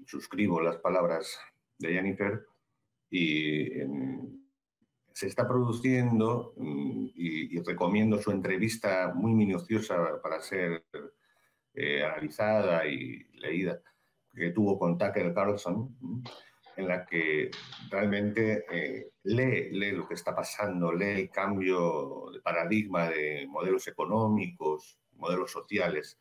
suscribo las palabras de Jennifer y se está produciendo y recomiendo su entrevista muy minuciosa para ser analizada y leída. que tuvo con Tucker Carlson, en la que realmente lee lo que está pasando, lee el cambio de paradigma de modelos económicos, modelos sociales.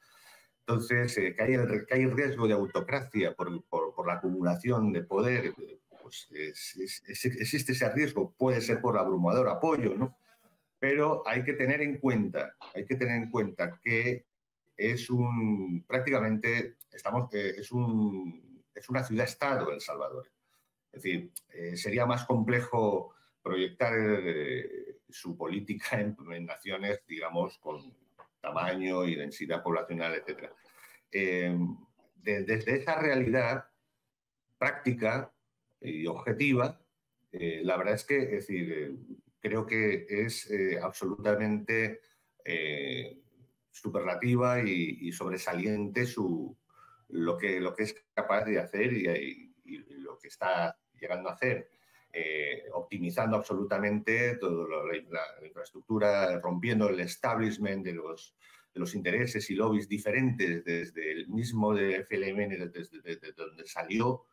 Entonces, que hay riesgo de autocracia por la acumulación de poder, pues existe ese riesgo, puede ser por abrumador apoyo, ¿no? Pero hay que tener en cuenta que prácticamente es una ciudad-estado El Salvador. Es decir, sería más complejo proyectar su política en naciones, digamos, con tamaño y densidad poblacional, etc. Desde esa realidad práctica y objetiva, la verdad es que, es decir, creo que es absolutamente superlativa y sobresaliente lo que es capaz de hacer y lo que está llegando a hacer, optimizando absolutamente toda la infraestructura, rompiendo el establishment de los intereses y lobbies diferentes desde el mismo de FLN, desde donde salió,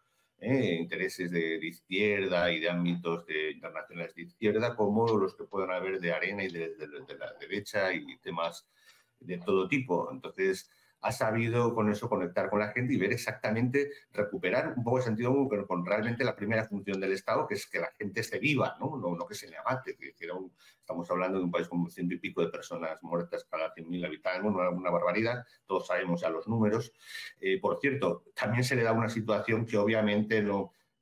intereses de izquierda y de ámbitos internacionales de izquierda, como los que puedan haber de arena y de la derecha y temas de todo tipo. Entonces, ha sabido con eso conectar con la gente y ver exactamente, recuperar un poco el sentido con realmente la primera función del Estado, que es que la gente esté viva, no que se le abate. Estamos hablando de un país con 100 y pico de personas muertas cada 100.000 habitantes, una barbaridad, todos sabemos ya los números. Por cierto, también se le da una situación que obviamente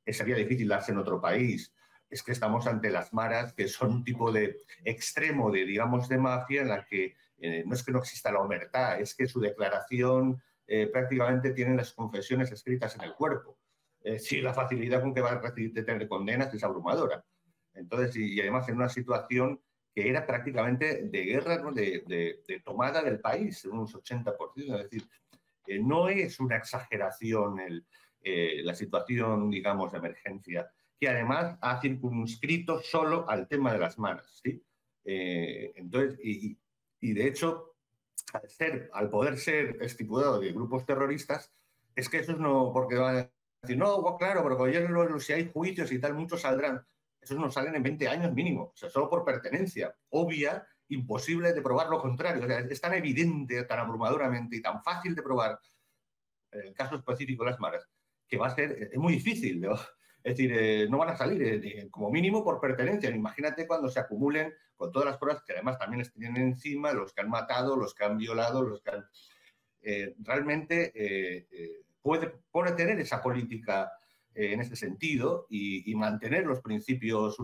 sería difícil darse en otro país. Es que estamos ante las maras, que son un tipo de extremo digamos, de mafia en la que no es que no exista la omertá, es que su declaración prácticamente tiene las confesiones escritas en el cuerpo. Sí, la facilidad con que va a recibir de tener condenas es abrumadora. Entonces, y además en una situación que era prácticamente de guerra, ¿no? de tomada del país, en unos 80%. Es decir, no es una exageración la situación, digamos, de emergencia, que además ha circunscrito solo al tema de las maras, ¿sí? Entonces, y de hecho, al poder ser estipulado de grupos terroristas, es que esos no, porque van a decir, no, claro, pero si hay juicios y tal, muchos saldrán. Esos no salen en 20 años mínimo, o sea, solo por pertenencia obvia, imposible de probar lo contrario. O sea, es tan evidente, tan abrumadoramente y tan fácil de probar en el caso específico de las maras, que va a ser, es muy difícil, ¿no? Es decir, no van a salir como mínimo por pertenencia. Imagínate cuando se acumulen con todas las pruebas que además también les tienen encima, los que han matado, los que han violado, los que han... realmente puede tener esa política en ese sentido y mantener unos principios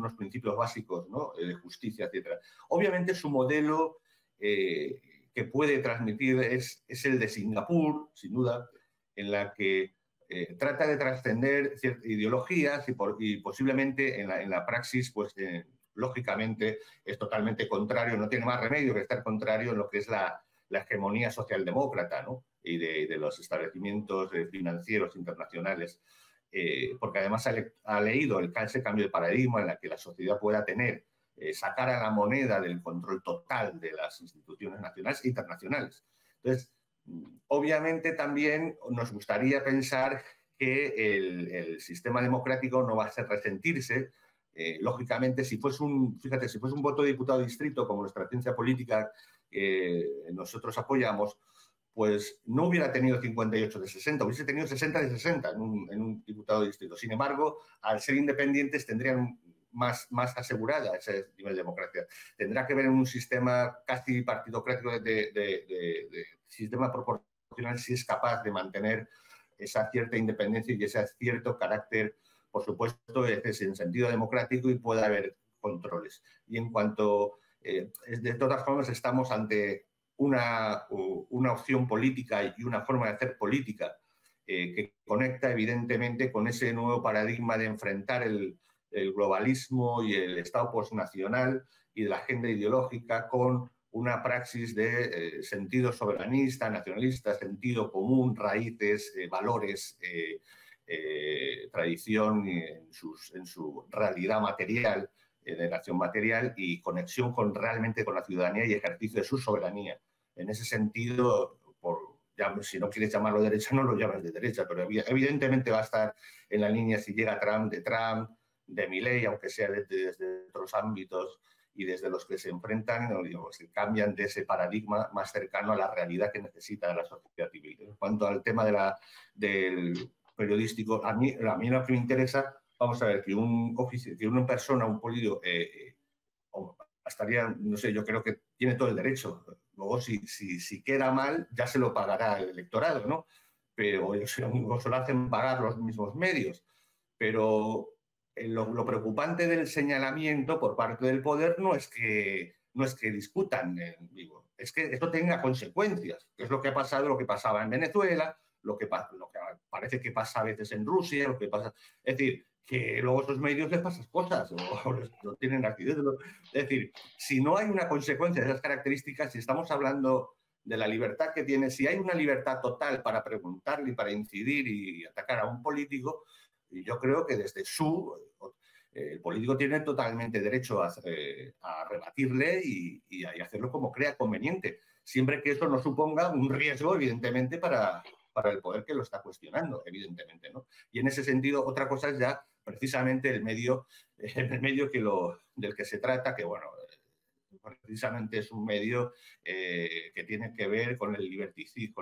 básicos, ¿no? De justicia, etc. Obviamente su modelo que puede transmitir es el de Singapur, sin duda, en la que trata de trascender ciertas ideologías y posiblemente en la praxis, pues lógicamente es totalmente contrario, no tiene más remedio que estar contrario en lo que es la hegemonía socialdemócrata, ¿no? Y de los establecimientos financieros internacionales, porque además ha leído ese cambio de paradigma en la que la sociedad pueda tener, sacar a la moneda del control total de las instituciones nacionales e internacionales. Entonces, obviamente también nos gustaría pensar que el sistema democrático no va a hacer resentirse. Lógicamente, si fuese un voto de diputado de distrito, como nuestra ciencia política nosotros apoyamos, pues no hubiera tenido 58 de 60, hubiese tenido 60 de 60 en un diputado de distrito. Sin embargo, al ser independientes tendrían más asegurada ese nivel de democracia. Tendrá que ver en un sistema casi partidocrático de sistema proporcional si es capaz de mantener esa cierta independencia y ese cierto carácter, por supuesto, en sentido democrático, y puede haber controles. Y en cuanto, de todas formas, estamos ante una opción política y una forma de hacer política que conecta evidentemente con ese nuevo paradigma de enfrentar el globalismo y el Estado postnacional y de la agenda ideológica con una praxis de sentido soberanista, nacionalista, sentido común, raíces, valores, tradición en su realidad material, de nación material y conexión realmente con la ciudadanía y ejercicio de su soberanía. En ese sentido, ya, si no quieres llamarlo derecha, no lo llamas de derecha, pero evidentemente va a estar en la línea, si llega Trump, de Milei, aunque sea desde otros ámbitos y desde los que se enfrentan, ¿no? Digamos, que cambian de ese paradigma más cercano a la realidad que necesita la sociedad civil. En cuanto al tema del periodístico, a mí lo que me interesa, vamos a ver, que una persona, un político, estaría, no sé, yo creo que tiene todo el derecho. Luego, si queda mal, ya se lo pagará el electorado, ¿no? Pero se lo hacen pagar los mismos medios. Pero lo preocupante del señalamiento por parte del poder no es que discutan en vivo, es que esto tenga consecuencias, que es lo que ha pasado, lo que pasaba en Venezuela, lo que parece que pasa a veces en Rusia, lo que pasa, es decir, que luego a esos medios les pasan cosas o lo tienen accidentes. Es decir, si no hay una consecuencia de esas características, si estamos hablando de la libertad que tiene, si hay una libertad total para preguntarle y para incidir y atacar a un político, yo creo que desde el político tiene totalmente derecho a rebatirle y a hacerlo como crea conveniente, siempre que eso no suponga un riesgo, evidentemente, para el poder que lo está cuestionando, evidentemente, ¿no? Y en ese sentido, otra cosa es ya precisamente el medio del que se trata, que bueno, precisamente es un medio que tiene que ver con el liberticidio,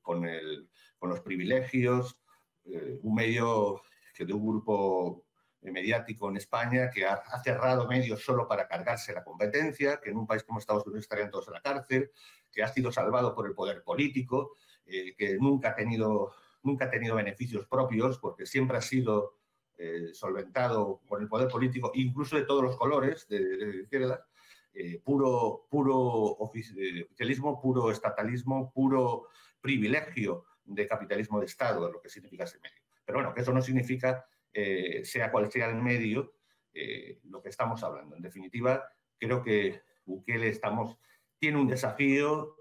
con los privilegios, un medio de un grupo mediático en España que ha cerrado medios solo para cargarse la competencia, que en un país como Estados Unidos estarían todos en la cárcel, que ha sido salvado por el poder político, que nunca ha tenido beneficios propios porque siempre ha sido solventado por el poder político, incluso de todos los colores, de izquierda, puro oficialismo, puro estatalismo, puro privilegio de capitalismo de Estado, lo que significa ese medio. Pero bueno, que eso no significa, sea cual sea el medio, lo que estamos hablando. En definitiva, creo que Bukele tiene un desafío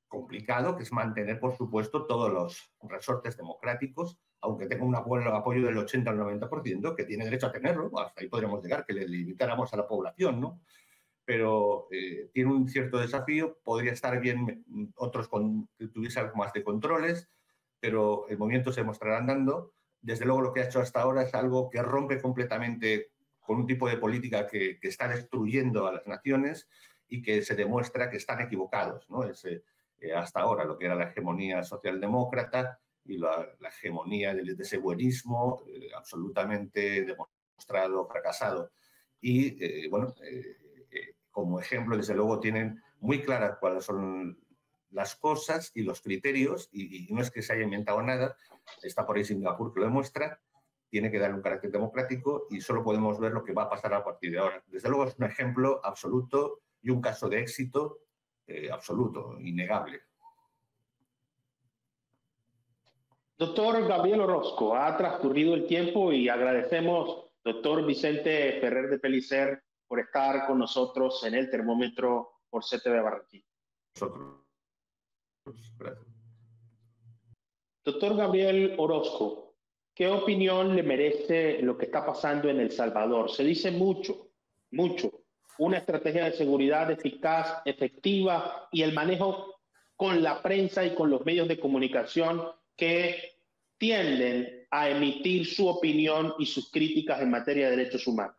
complicado, que es mantener, por supuesto, todos los resortes democráticos, aunque tenga un apoyo del 80 al 90%, que tiene derecho a tenerlo, hasta ahí podríamos llegar, que le limitáramos a la población, ¿no? Pero tiene un cierto desafío, podría estar bien otros que tuviese algo más de controles, pero el movimiento se mostrará andando. Desde luego lo que ha hecho hasta ahora es algo que rompe completamente con un tipo de política que está destruyendo a las naciones y que se demuestra que están equivocados, ¿no? Hasta ahora lo que era la hegemonía socialdemócrata y la hegemonía de ese buenismo absolutamente demostrado, fracasado. Y bueno, como ejemplo, desde luego, tienen muy claras cuáles son las cosas y los criterios, y no es que se haya inventado nada, está por ahí Singapur que lo demuestra, tiene que dar un carácter democrático y solo podemos ver lo que va a pasar a partir de ahora. Desde luego es un ejemplo absoluto y un caso de éxito absoluto, innegable. Doctor Gabriel Orozco, ha transcurrido el tiempo y agradecemos, doctor Vicente Ferrer de Pellicer, por estar con nosotros en el termómetro por CTV Barranquilla. Gracias. Doctor Gabriel Orozco, ¿qué opinión le merece lo que está pasando en El Salvador? Se dice mucho, una estrategia de seguridad eficaz, efectiva y el manejo con la prensa y con los medios de comunicación que tienden a emitir su opinión y sus críticas en materia de derechos humanos.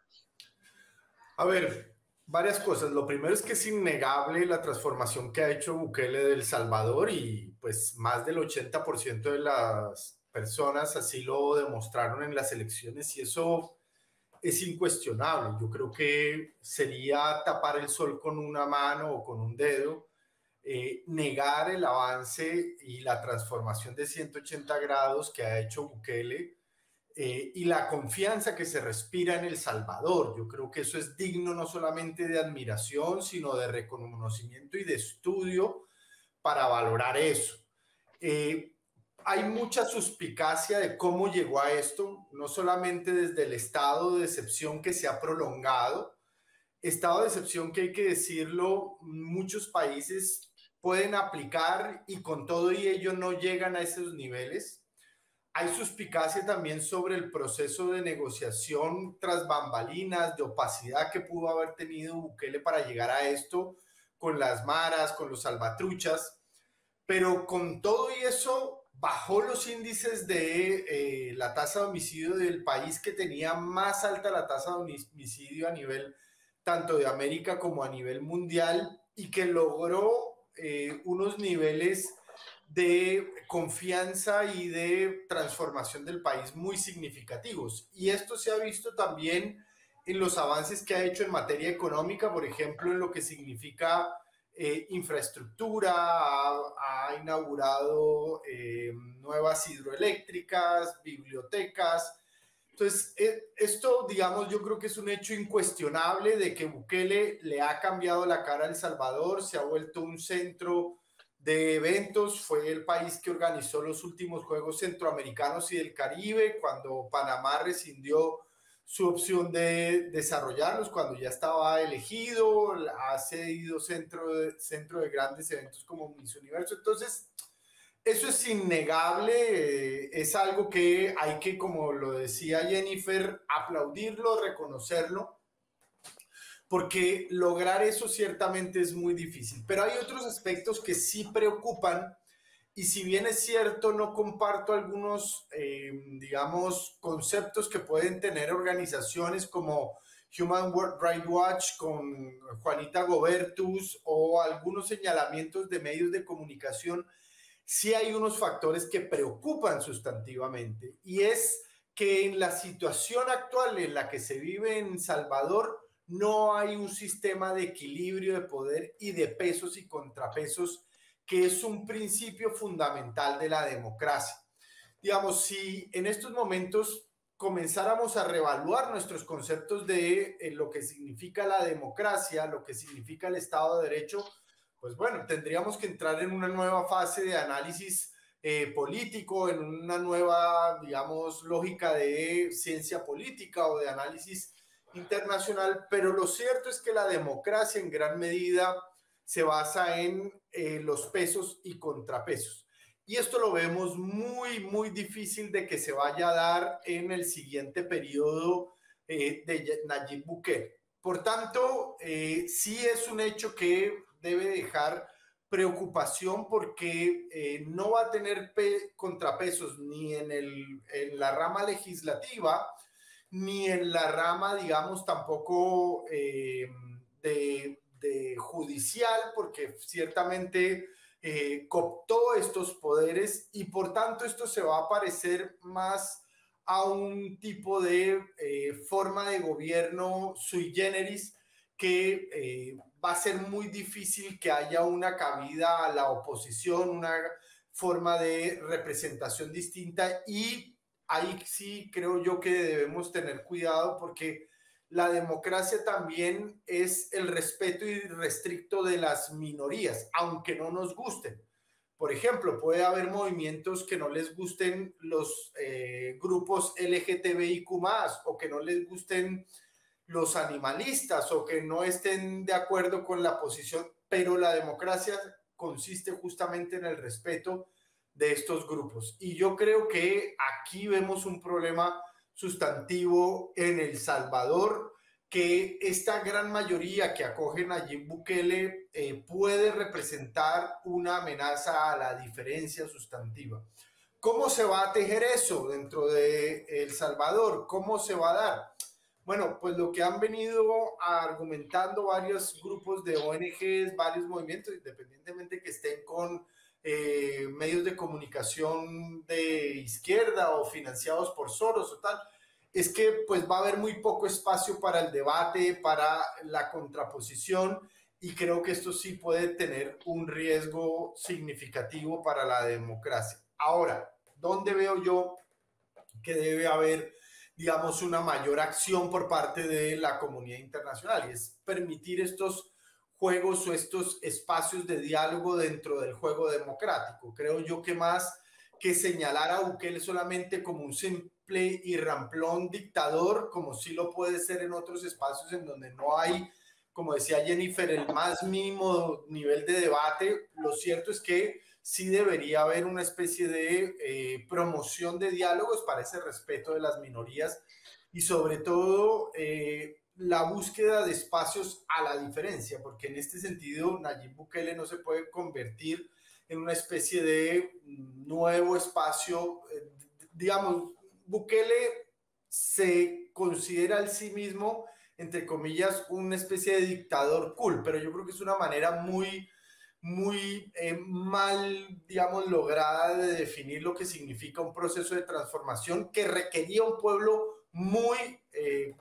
A ver, varias cosas. Lo primero es que es innegable la transformación que ha hecho Bukele de El Salvador y pues más del 80% de las personas así lo demostraron en las elecciones y eso es incuestionable. Yo creo que sería tapar el sol con una mano o con un dedo, negar el avance y la transformación de 180 grados que ha hecho Bukele y la confianza que se respira en El Salvador. Yo creo que eso es digno no solamente de admiración, sino de reconocimiento y de estudio para valorar eso. Hay mucha suspicacia de cómo llegó a esto, no solamente desde el estado de excepción que se ha prolongado, estado de excepción que hay que decirlo, muchos países pueden aplicar y con todo y ello no llegan a esos niveles. Hay suspicacia también sobre el proceso de negociación tras bambalinas, de opacidad que pudo haber tenido Bukele para llegar a esto, con las maras, con los salvatruchas, pero con todo y eso bajó los índices de la tasa de homicidio del país que tenía más alta la tasa de homicidio a nivel tanto de América como a nivel mundial, y que logró unos niveles de confianza y de transformación del país muy significativos. Y esto se ha visto también en los avances que ha hecho en materia económica, por ejemplo, en lo que significa infraestructura, ha inaugurado nuevas hidroeléctricas, bibliotecas. Entonces, esto, digamos, yo creo que es un hecho incuestionable de que Bukele le ha cambiado la cara a El Salvador, se ha vuelto un centro de eventos, fue el país que organizó los últimos Juegos Centroamericanos y del Caribe, cuando Panamá rescindió su opción de desarrollarlos, cuando ya estaba elegido, ha cedido centro de grandes eventos como Miss Universo. Entonces, eso es innegable, es algo que hay que, como lo decía Jennifer, aplaudirlo, reconocerlo, porque lograr eso ciertamente es muy difícil. Pero hay otros aspectos que sí preocupan, y si bien es cierto, no comparto algunos, digamos, conceptos que pueden tener organizaciones como Human Rights Watch con Juanita Gobertus o algunos señalamientos de medios de comunicación, sí hay unos factores que preocupan sustantivamente, y es que en la situación actual en la que se vive en Salvador no hay un sistema de equilibrio de poder y de pesos y contrapesos, que es un principio fundamental de la democracia. Digamos, si en estos momentos comenzáramos a reevaluar nuestros conceptos de lo que significa la democracia, lo que significa el Estado de Derecho, pues bueno, tendríamos que entrar en una nueva fase de análisis político, en una nueva, digamos, lógica de ciencia política o de análisis internacional, pero lo cierto es que la democracia en gran medida se basa en los pesos y contrapesos. Y esto lo vemos muy, muy difícil de que se vaya a dar en el siguiente periodo de Nayib Bukele. Por tanto, sí es un hecho que debe dejar preocupación, porque no va a tener contrapesos ni en la rama legislativa, ni en la rama, digamos, tampoco de judicial, porque ciertamente cooptó estos poderes, y por tanto esto se va a parecer más a un tipo de forma de gobierno sui generis, que va a ser muy difícil que haya una cabida a la oposición, una forma de representación distinta, y ahí sí creo yo que debemos tener cuidado, porque la democracia también es el respeto irrestricto de las minorías, aunque no nos gusten. Por ejemplo, puede haber movimientos que no les gusten los grupos LGTBIQ+, o que no les gusten los animalistas, o que no estén de acuerdo con la posición, pero la democracia consiste justamente en el respeto de estos grupos. Y yo creo que aquí vemos un problema sustantivo en El Salvador, que esta gran mayoría que acoge a Nayib Bukele puede representar una amenaza a la diferencia sustantiva. ¿Cómo se va a tejer eso dentro de El Salvador? ¿Cómo se va a dar? Bueno, pues lo que han venido argumentando varios grupos de ONGs, varios movimientos, independientemente que estén con medios de comunicación de izquierda o financiados por Soros o tal, es que pues va a haber muy poco espacio para el debate, para la contraposición, y creo que esto sí puede tener un riesgo significativo para la democracia. Ahora, ¿dónde veo yo que debe haber, digamos, una mayor acción por parte de la comunidad internacional? Y es permitir estos juegos o estos espacios de diálogo dentro del juego democrático. Creo yo que más que señalar a Bukele solamente como un simple y ramplón dictador, como sí lo puede ser en otros espacios en donde no hay, como decía Jennifer, el más mínimo nivel de debate, lo cierto es que sí debería haber una especie de promoción de diálogos para ese respeto de las minorías, y sobre todo la búsqueda de espacios a la diferencia, porque en este sentido Nayib Bukele no se puede convertir en una especie de nuevo espacio. Digamos, Bukele se considera a sí mismo, entre comillas, una especie de dictador cool, pero yo creo que es una manera muy mal, digamos, lograda de definir lo que significa un proceso de transformación que requería un pueblo muy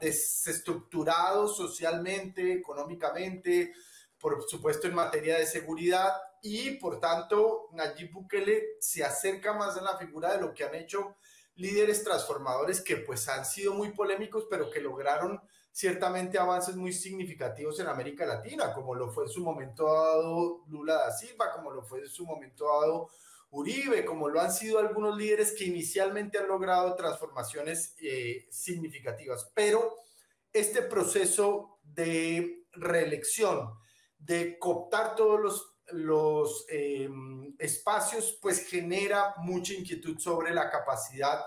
desestructurado socialmente, económicamente, por supuesto en materia de seguridad, y por tanto Nayib Bukele se acerca más a la figura de lo que han hecho líderes transformadores que pues han sido muy polémicos, pero que lograron ciertamente avances muy significativos en América Latina, como lo fue en su momento dado Lula da Silva, como lo fue en su momento dado Uribe, como lo han sido algunos líderes que inicialmente han logrado transformaciones significativas. Pero este proceso de reelección, de cooptar todos los espacios, pues genera mucha inquietud sobre la capacidad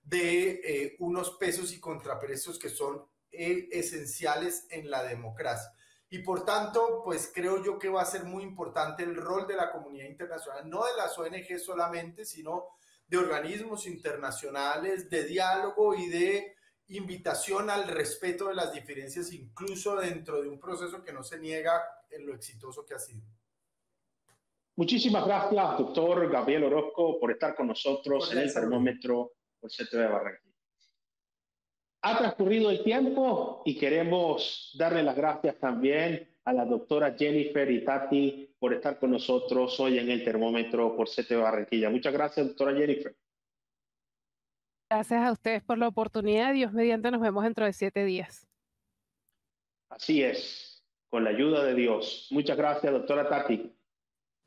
de unos pesos y contrapesos que son esenciales en la democracia. Y por tanto, pues creo yo que va a ser muy importante el rol de la comunidad internacional, no de las ONG solamente, sino de organismos internacionales, de diálogo y de invitación al respeto de las diferencias, incluso dentro de un proceso que no se niega en lo exitoso que ha sido. Muchísimas gracias, doctor Gabriel Orozco, por estar con nosotros en el termómetro por CTV Barranquilla. Ha transcurrido el tiempo y queremos darle las gracias también a la doctora Jennifer y Tati por estar con nosotros hoy en el termómetro por CTV Barranquilla. Muchas gracias, doctora Jennifer. Gracias a ustedes por la oportunidad. Dios mediante, nos vemos dentro de 7 días. Así es, con la ayuda de Dios. Muchas gracias, doctora Tati.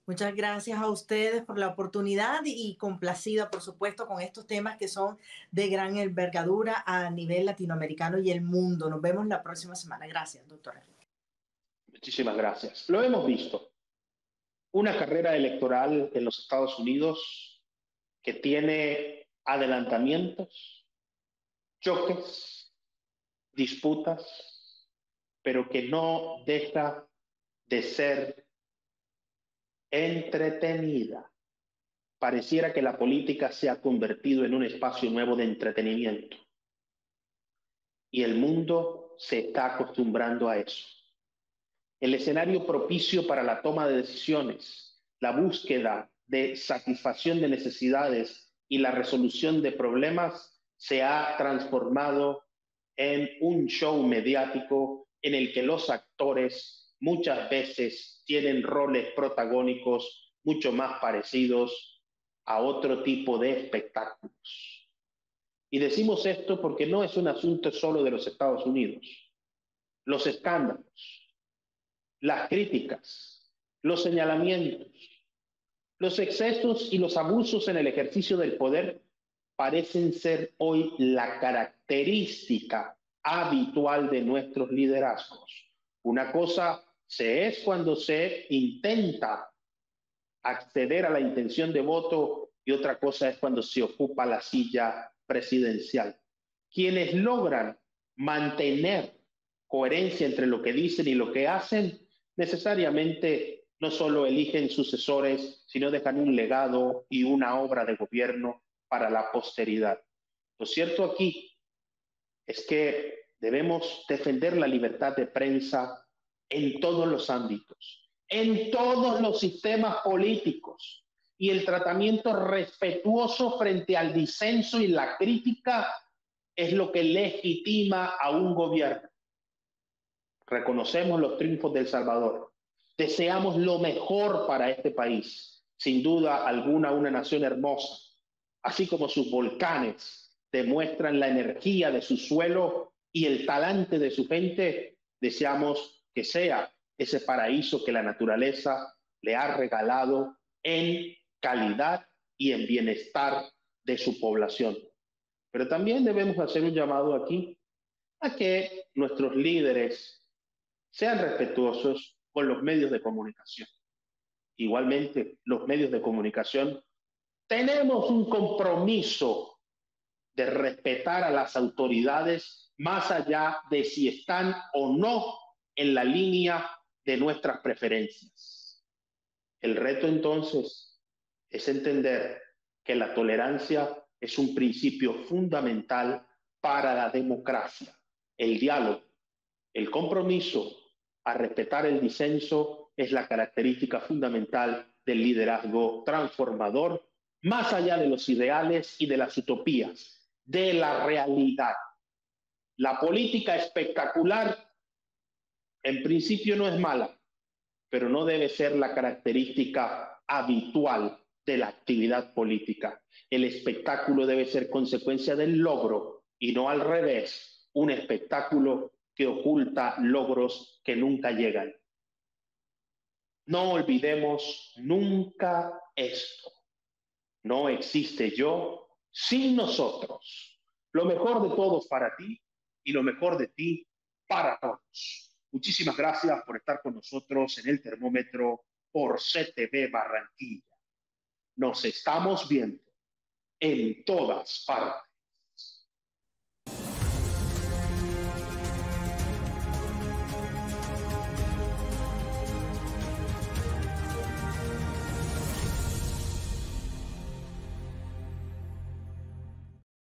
Muchas gracias a ustedes por la oportunidad y complacida, por supuesto, con estos temas que son de gran envergadura a nivel latinoamericano y el mundo. Nos vemos la próxima semana. Gracias, doctora. Muchísimas gracias. Lo hemos visto. Una carrera electoral en los Estados Unidos que tiene adelantamientos, choques, disputas, pero que no deja de ser entretenida. Pareciera que la política se ha convertido en un espacio nuevo de entretenimiento. Y el mundo se está acostumbrando a eso. El escenario propicio para la toma de decisiones, la búsqueda de satisfacción de necesidades y la resolución de problemas se ha transformado en un show mediático en el que los actores muchas veces tienen roles protagónicos mucho más parecidos a otro tipo de espectáculos. Y decimos esto porque no es un asunto solo de los Estados Unidos. Los escándalos, las críticas, los señalamientos, los excesos y los abusos en el ejercicio del poder parecen ser hoy la característica habitual de nuestros liderazgos. Una cosa es cuando se intenta acceder a la intención de voto y otra cosa es cuando se ocupa la silla presidencial. Quienes logran mantener coherencia entre lo que dicen y lo que hacen, necesariamente no solo eligen sucesores, sino dejan un legado y una obra de gobierno para la posteridad. Lo cierto aquí es que debemos defender la libertad de prensa en todos los ámbitos, en todos los sistemas políticos, y el tratamiento respetuoso frente al disenso y la crítica es lo que legitima a un gobierno. Reconocemos los triunfos de El Salvador. Deseamos lo mejor para este país. Sin duda alguna, una nación hermosa. Así como sus volcanes demuestran la energía de su suelo y el talante de su gente, deseamos que sea ese paraíso que la naturaleza le ha regalado en calidad y en bienestar de su población. Pero también debemos hacer un llamado aquí a que nuestros líderes sean respetuosos con los medios de comunicación. Igualmente, los medios de comunicación tenemos un compromiso de respetar a las autoridades más allá de si están o no en la línea de nuestras preferencias. El reto entonces es entender que la tolerancia es un principio fundamental para la democracia. El diálogo, el compromiso a respetar el disenso es la característica fundamental del liderazgo transformador, más allá de los ideales y de las utopías, de la realidad. La política espectacular en principio no es mala, pero no debe ser la característica habitual de la actividad política. El espectáculo debe ser consecuencia del logro y no al revés, un espectáculo que oculta logros que nunca llegan. No olvidemos nunca esto. No existe yo sin nosotros. Lo mejor de todos para ti y lo mejor de ti para todos. Muchísimas gracias por estar con nosotros en el termómetro por CTV Barranquilla. Nos estamos viendo en todas partes.